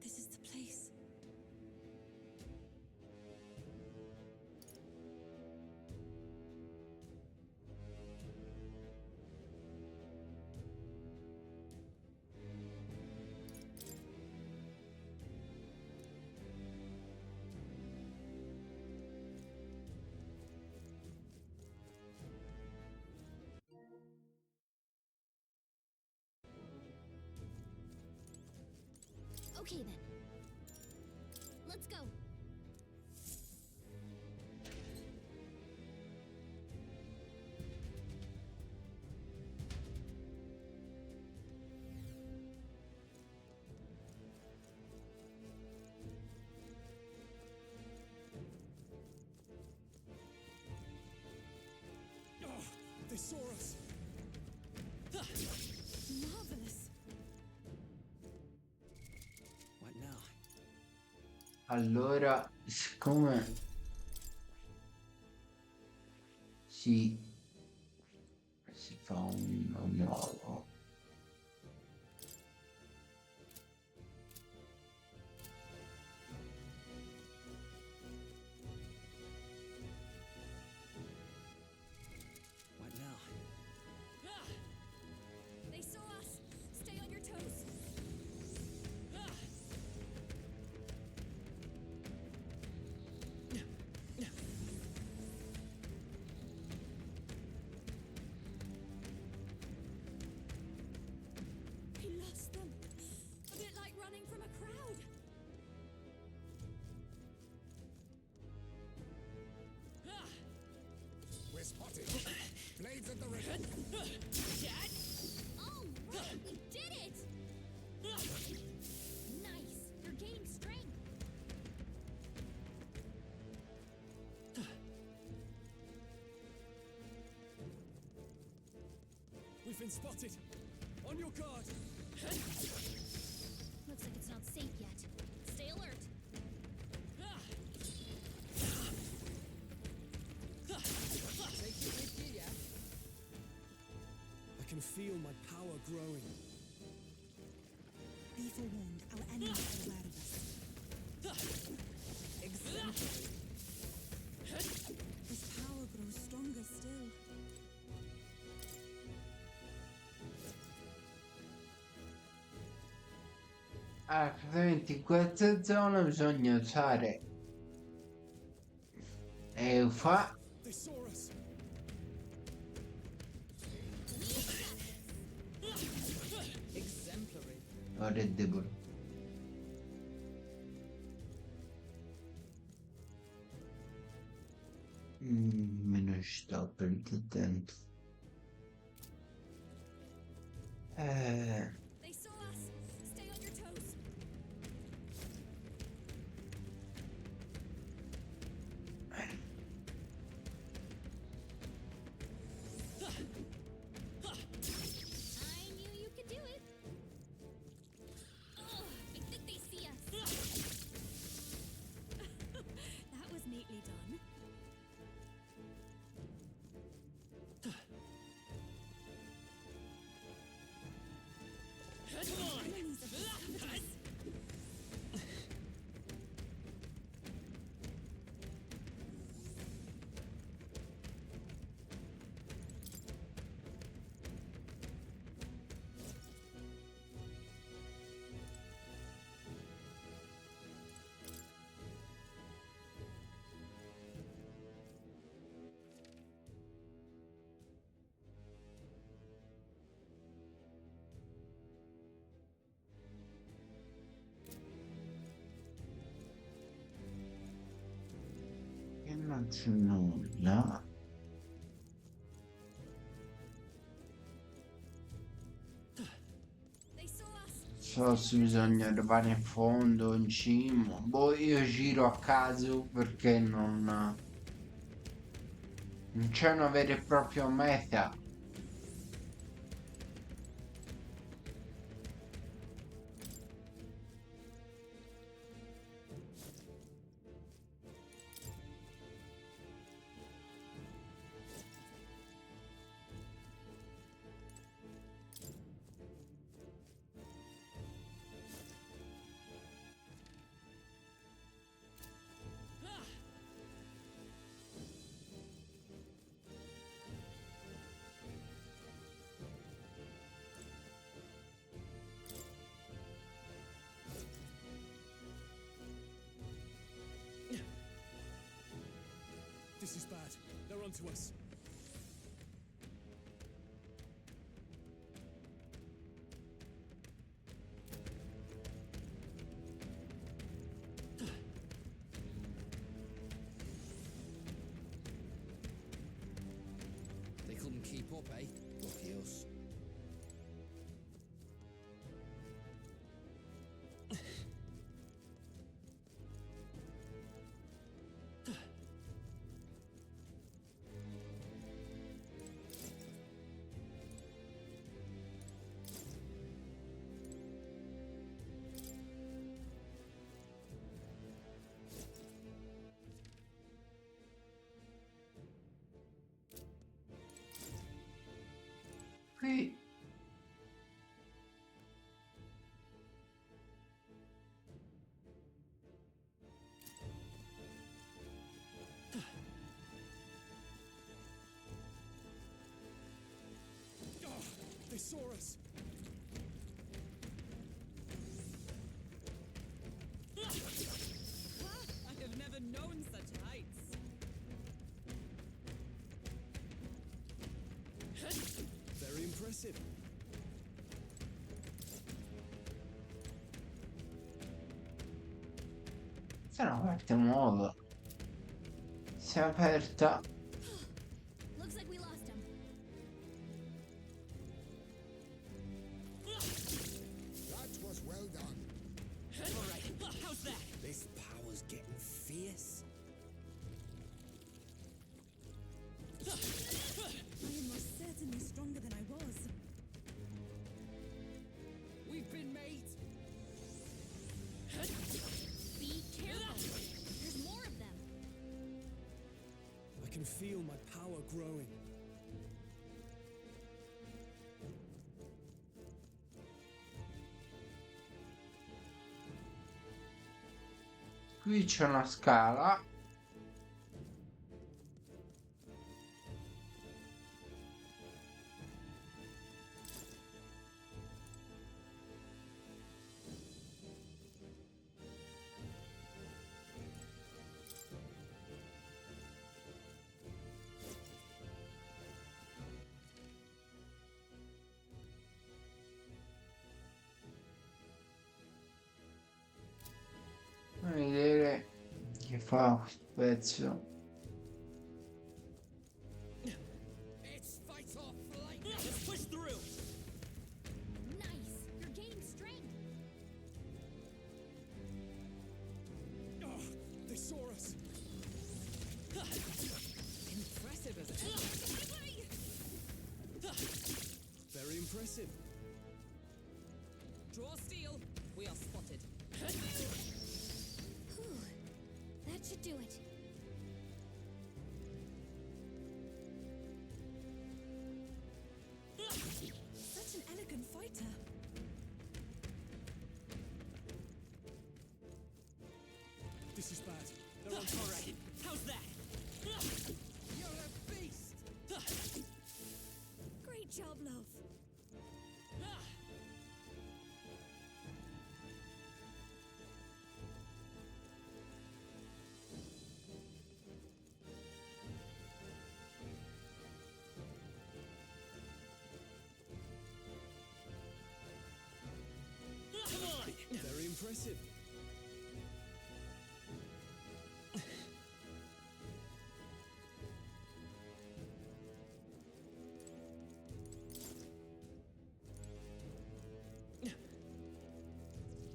This is the place. Okay then. Let's go. Oh, they saw us. Marvelous. What now? Allora, siccome si fa un nuovo. What now? They saw us. Stay on your toes. We lost them. A bit like running from a crowd. We're spotted. Blades at the ready. All right, we did it! Nice. You're gaining strength. been spotted. On your guard. Looks like it's not safe yet. Stay alert. Take it with you, yeah? I can feel my power growing. Be forewarned, our enemies are aware of us. Exemplary. His power grows stronger still. Praticamente in questa zona bisogna usare Eufa. They saw us. Exemplary. Ora è debole. Me ne sto per il tempo. They saw us. Stay on your toes. I knew you could do it. Oh, I think they see us. That was neatly done. Enemies have discovered us. Che non c'è nulla. They saw us. So se bisogna arrivare in fondo, in cima. Boh, io giro a caso perché non c'è una vera e propria meta. This is bad. They're onto us. They couldn't keep up, eh? Lucky us. Qui Oh, they saw us. I have never known such heights. Very impressive. se no parte nuova. Si è aperta. Looks like we lost him. That was well done. Alright, how's that? This power's getting fierce. I am most certainly stronger than I was. can feel my power growing. Qui c'è una scala. Fammi vedere che fa questo pezzo. It's fight or flight. Let's push through. Nice! You're gaining strength! Oh, they saw us. Impressive as ever. Very impressive. Draw steel. We are spotted. Whew. That should do it. Such an elegant fighter. This is bad. They're on target. How's that? You're a beast. Great job, love. Very impressive.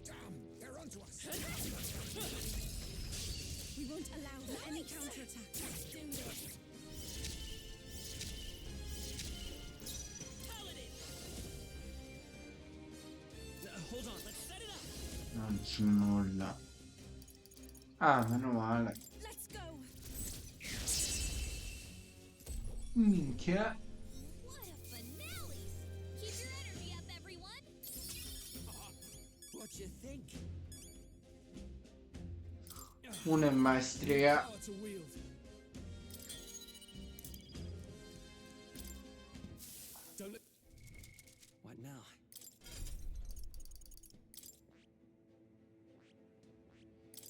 Damn, they're onto us. We won't allow for any counterattack. Let's do this. Hold on, let's set it up. Non c'è nulla. Ah, meno male. Let's go. Minchia. What a finale! Keep your energy up, everyone! What you think? Una in maestria. Power to wield. Don't let... What now?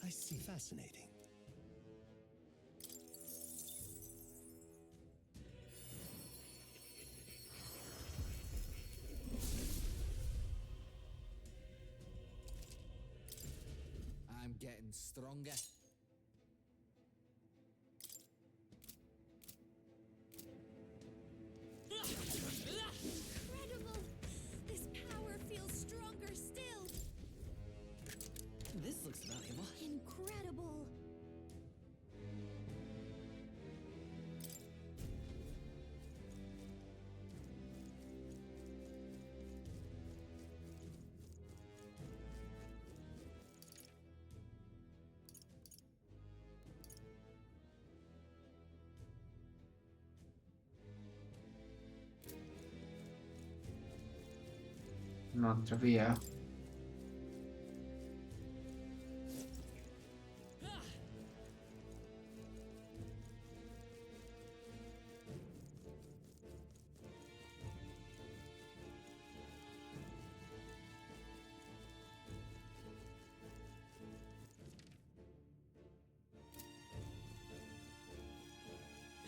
I see. Fascinating. I'm getting stronger. Incredible! This power feels stronger still! This looks valuable. Incredible! Un'altra via.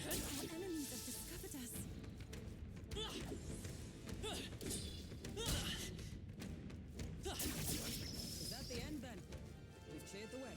Our enemies have discovered us. Is that the end then? We've cleared the way.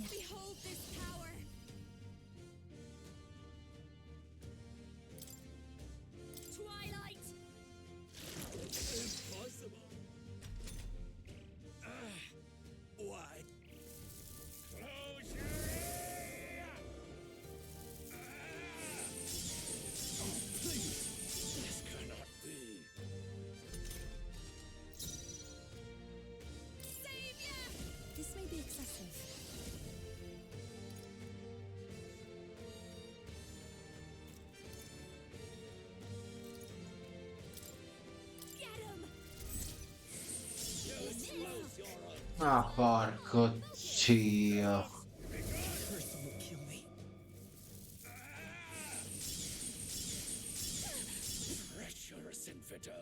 Behold this power! Twilight! Impossible! Why? Close your ear! Oh, please! This cannot be. Savior! This may be excessive. Get him! Just close your eyes. Ah, porco dio. Person will kill me. Treacherous infidel.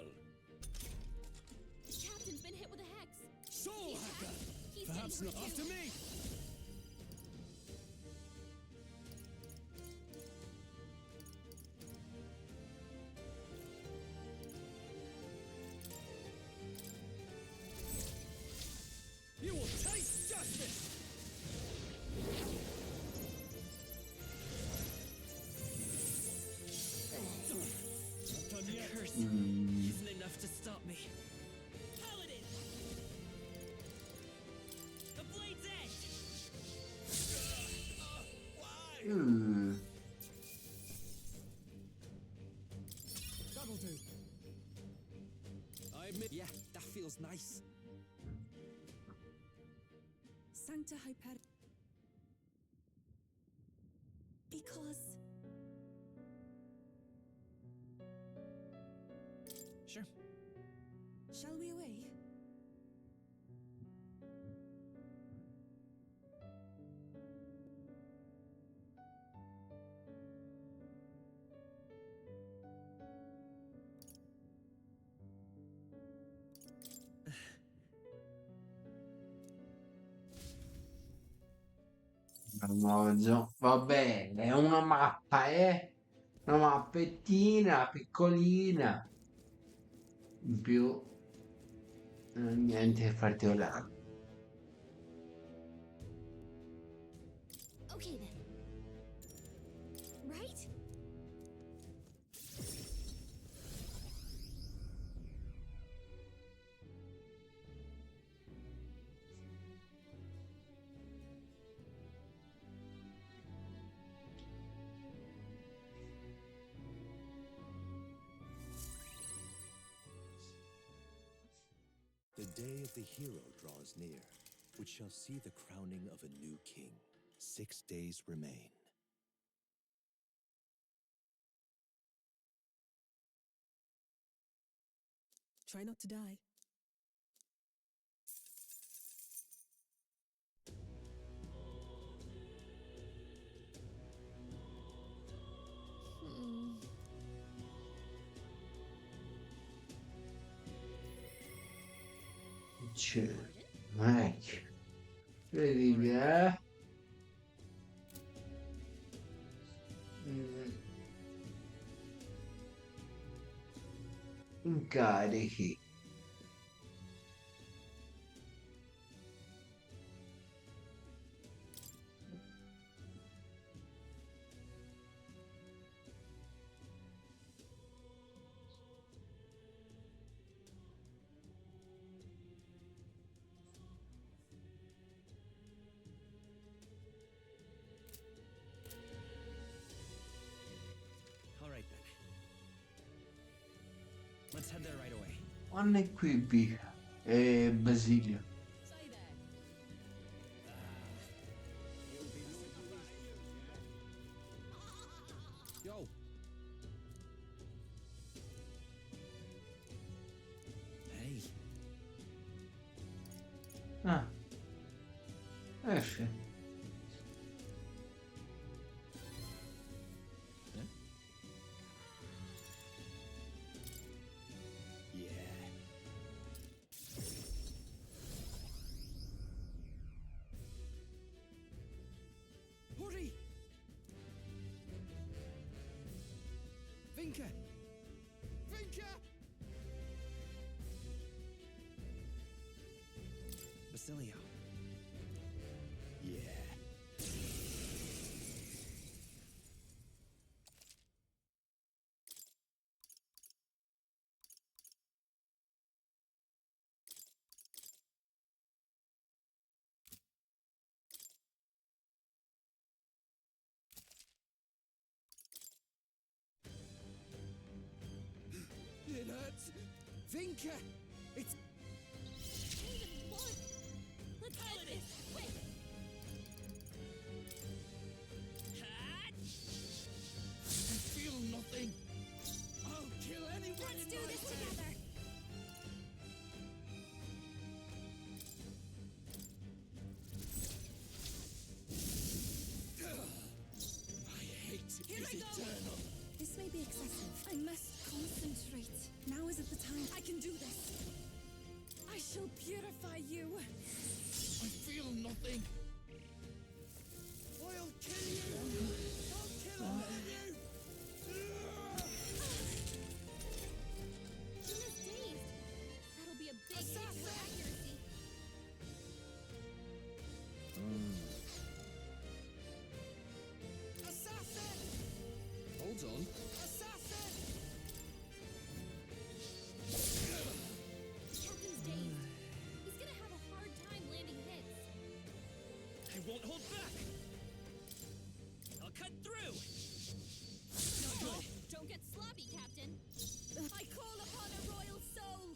The captain's been hit with a hex. Soul Hacker! He's Perhaps getting not hurt after too. me! You will taste justice! Not done yet. Curse Mm. isn't enough to stop me. Paladin! The blade's edge! Mm. That'll do. I admit, yeah, that feels nice. Sancta Hyper. Because Sure. shall we away? Mannaggia. Va bene, è una mappa, una mappettina piccolina. In più, niente di particolare. Okay then. Right? The day of the hero draws near, which shall see the crowning of a new king. 6 days remain. Try not to die. Cioè, ecco. Incredibile, eh? Mm. Incarichi. All right then. Let's head there right away. Anna è qui, Basilio. Say there. Yo. Hey. Ah. Sì. Yeah. Hurry! Vinka! Vinka! Basilio. Yeah. think it's... Even one! Let's get this! Quick! I feel nothing. I'll kill anyone Let's in do my this way. together! I hate Here is I go. eternal. This may be excessive. I must concentrate. Now isn't the time. I can do this. I shall purify you. I feel nothing. I'll kill you. I'll kill all of you. Luna's dazed! That'll be a big hit to her accuracy. Assassin! Hold on. Assassin! Captain's dazed. He's gonna have a hard time landing hits. I won't hold back. I'll cut through. Not good. Don't get sloppy, Captain. I call upon a royal soul.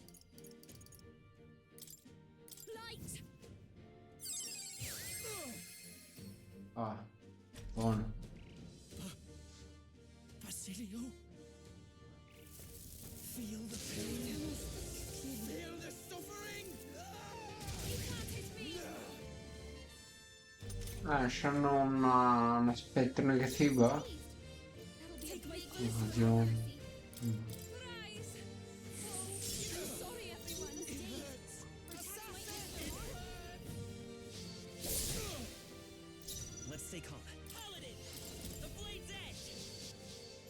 Light! Ah, buono. Basilio? Feel the pain. Feel the suffering. You can't hit me! C'hanno un aspetto negativo? That'll be a big hit to her Oddio. accuracy. Rise! Oh, I'm sorry, everyone. It's dazed. Protect my instrument. Let's stay calm. Paladin! The blade's edge!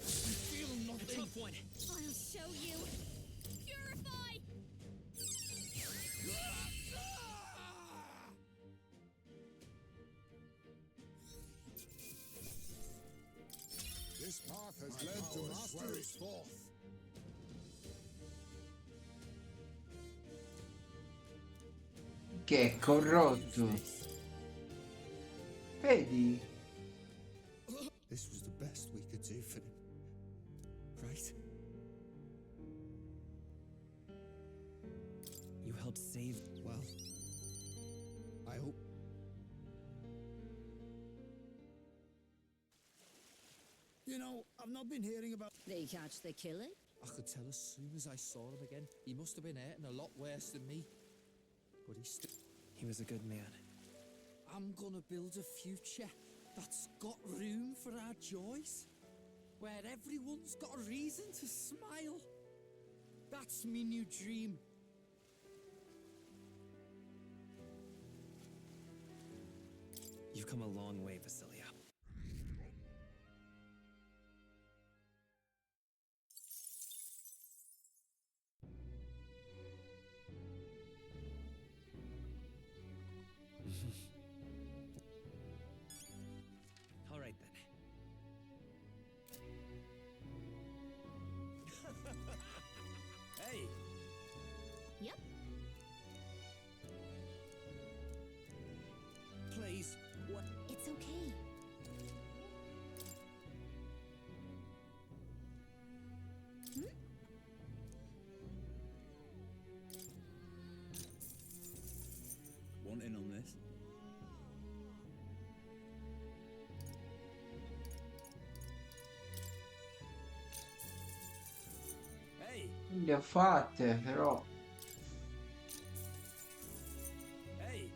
I feel A nothing. tough one. I'll show you. Purify! This path has led to mastery. Forth. Che è corrotto. Vedi? This was the best we could do for him. Right? You helped save. Well, I hope. You know, I've not been hearing about. They catch the killer? I could tell as soon as I saw him again. He must have been hurting a lot worse than me. But He was a good man. I'm gonna build a future that's got room for our joys. Where everyone's got a reason to smile. That's me new dream. You've come a long way, Vasilia. All right then. Hey! Yep. Please. What? It's okay. Want in on this? Hey! Le ho fatte, però. Hey!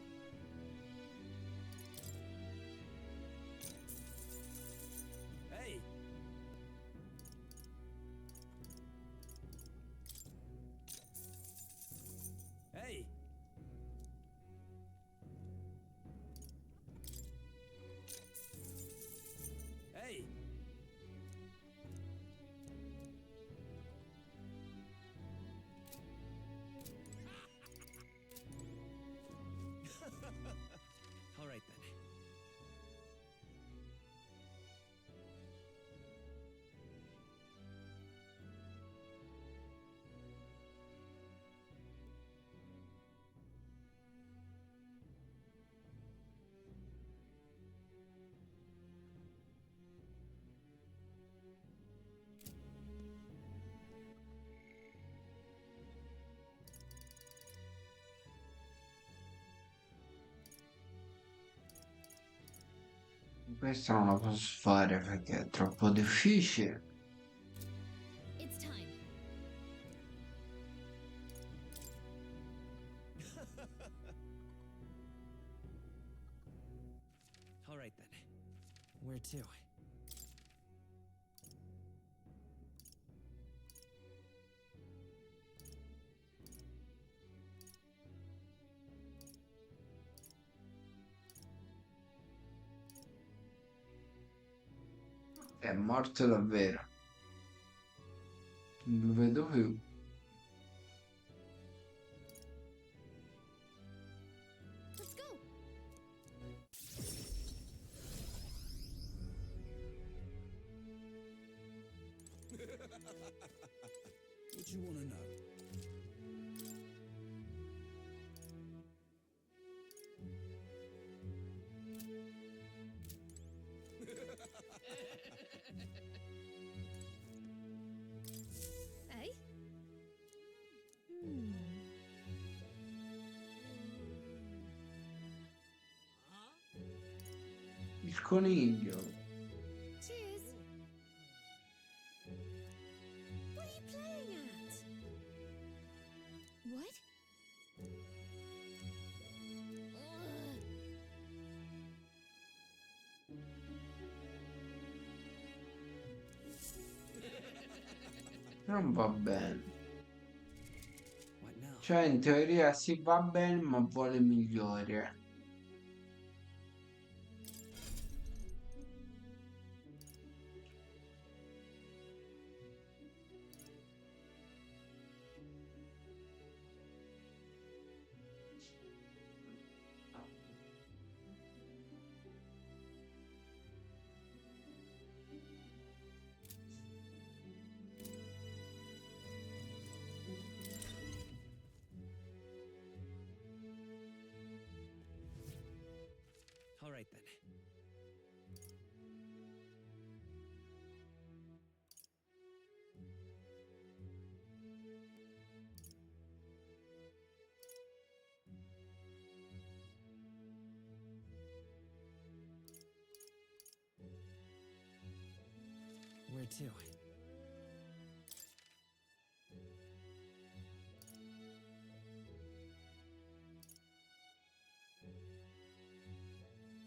Hey! Hey! Hey! Questo non lo posso fare perché è troppo difficile. It's time. All right then. Where to? È morto davvero. Non lo vedo più. Let's go. What do you want to know? Hey? Il coniglio. Cheers. What are you playing at? What? Ugh. Non va bene. What now? Cioè, in teoria sì, va bene, ma vuole migliore. All right then. Where to?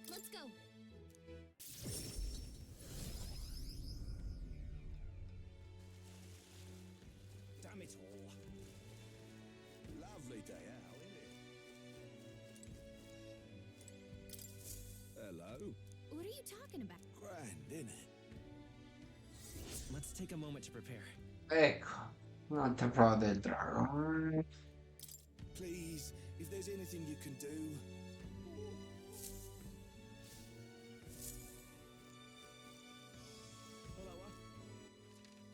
Let's go. Damn it all. Lovely day out, isn't it? Hello. What are you talking about? Grand, isn't it? Let's take a moment to prepare. Ecco, un'altra prova del drago. Please, if there's anything you can do.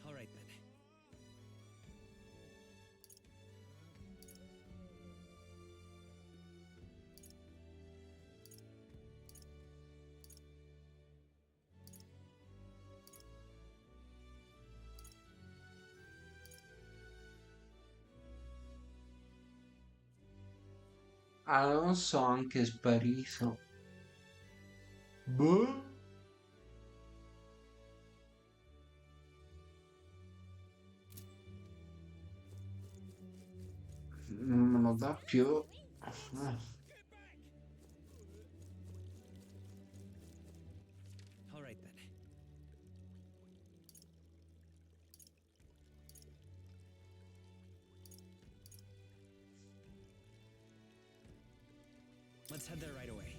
All right then. Alonso anche sparito. Boh. Non me lo dà più. All right then. Let's head there right away.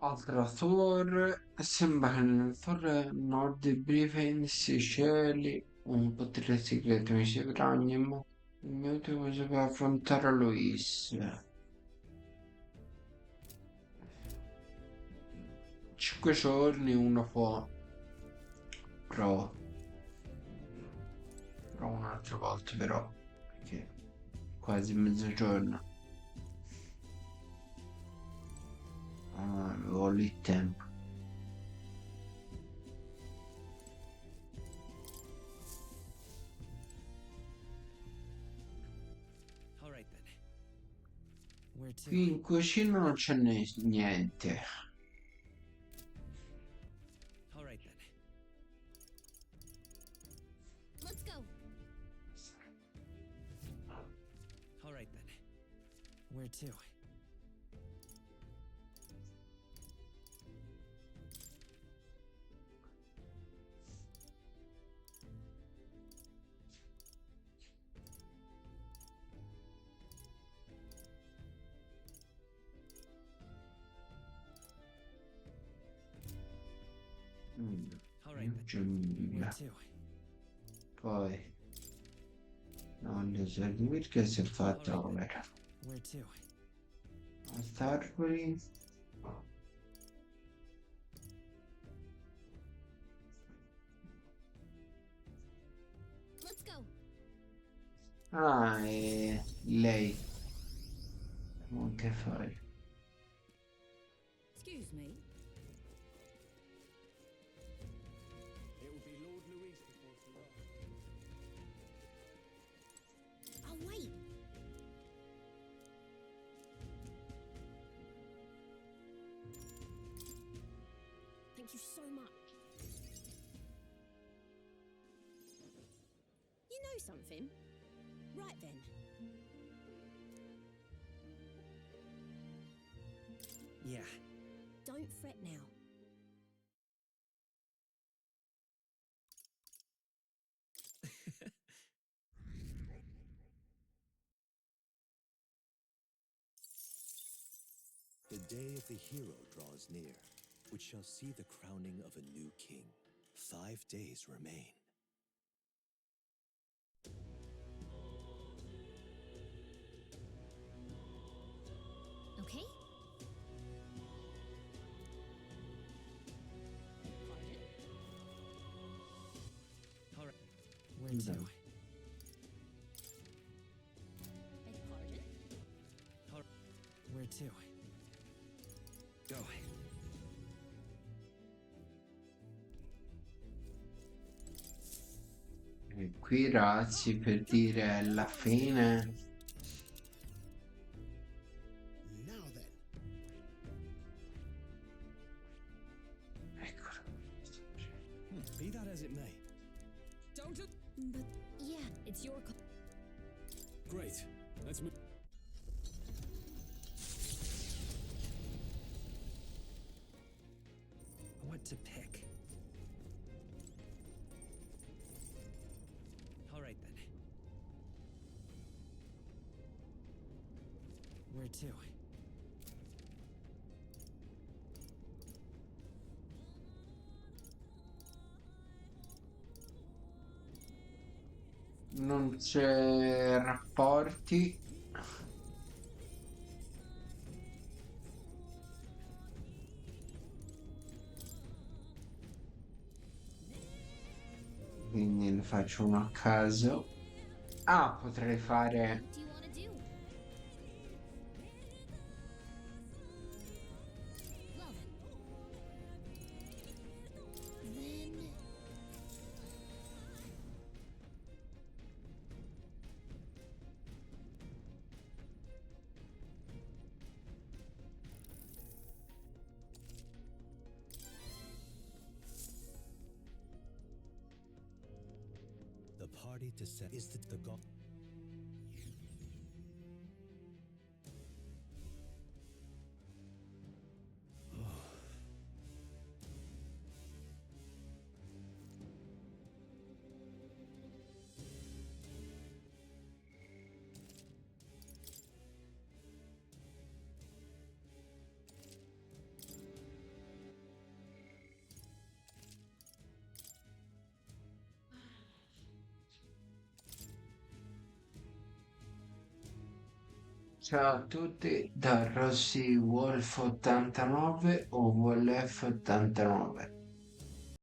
Altra torre. Sembra che nella torre nord di i cieli un potere segreto mi si ragnimo. Il mio ultimo per affrontare Luis. 5 giorni uno può. Provo un'altra volta però. Perché quasi mezzogiorno. Avevo lì tempo. Where to? Qui in cucina non c'è niente. All right then. Let's go. All right then. Where to? All right then. Giungla. Where to? Poi non le eseguire che si è fatto ora. Where to? Starbury. Let's go. Ah, è lei. Non che fai? Excuse me. It will be Lord Louis before too long. Oh, wait. Thank you so much. You know something? Right then. Yeah. Don't fret now. The day of the hero draws near, which shall see the crowning of a new king. 5 days remain. Okay? All right. Where to? Beg pardon? All right. Where to? Go. E qui razzi per dire la fine. Now then. Eccolo. Be that as it may. Don't it? But Yeah, it's your call. Great. Let's move. What to pick? All right then. Where to? Non c'è rapporti. Quindi ne faccio uno a caso. Ah, potrei fare... What do you want to do? Love it. Then... The party to set is the god. Ciao a tutti da Rossi Wolf 89 o Wolf 89.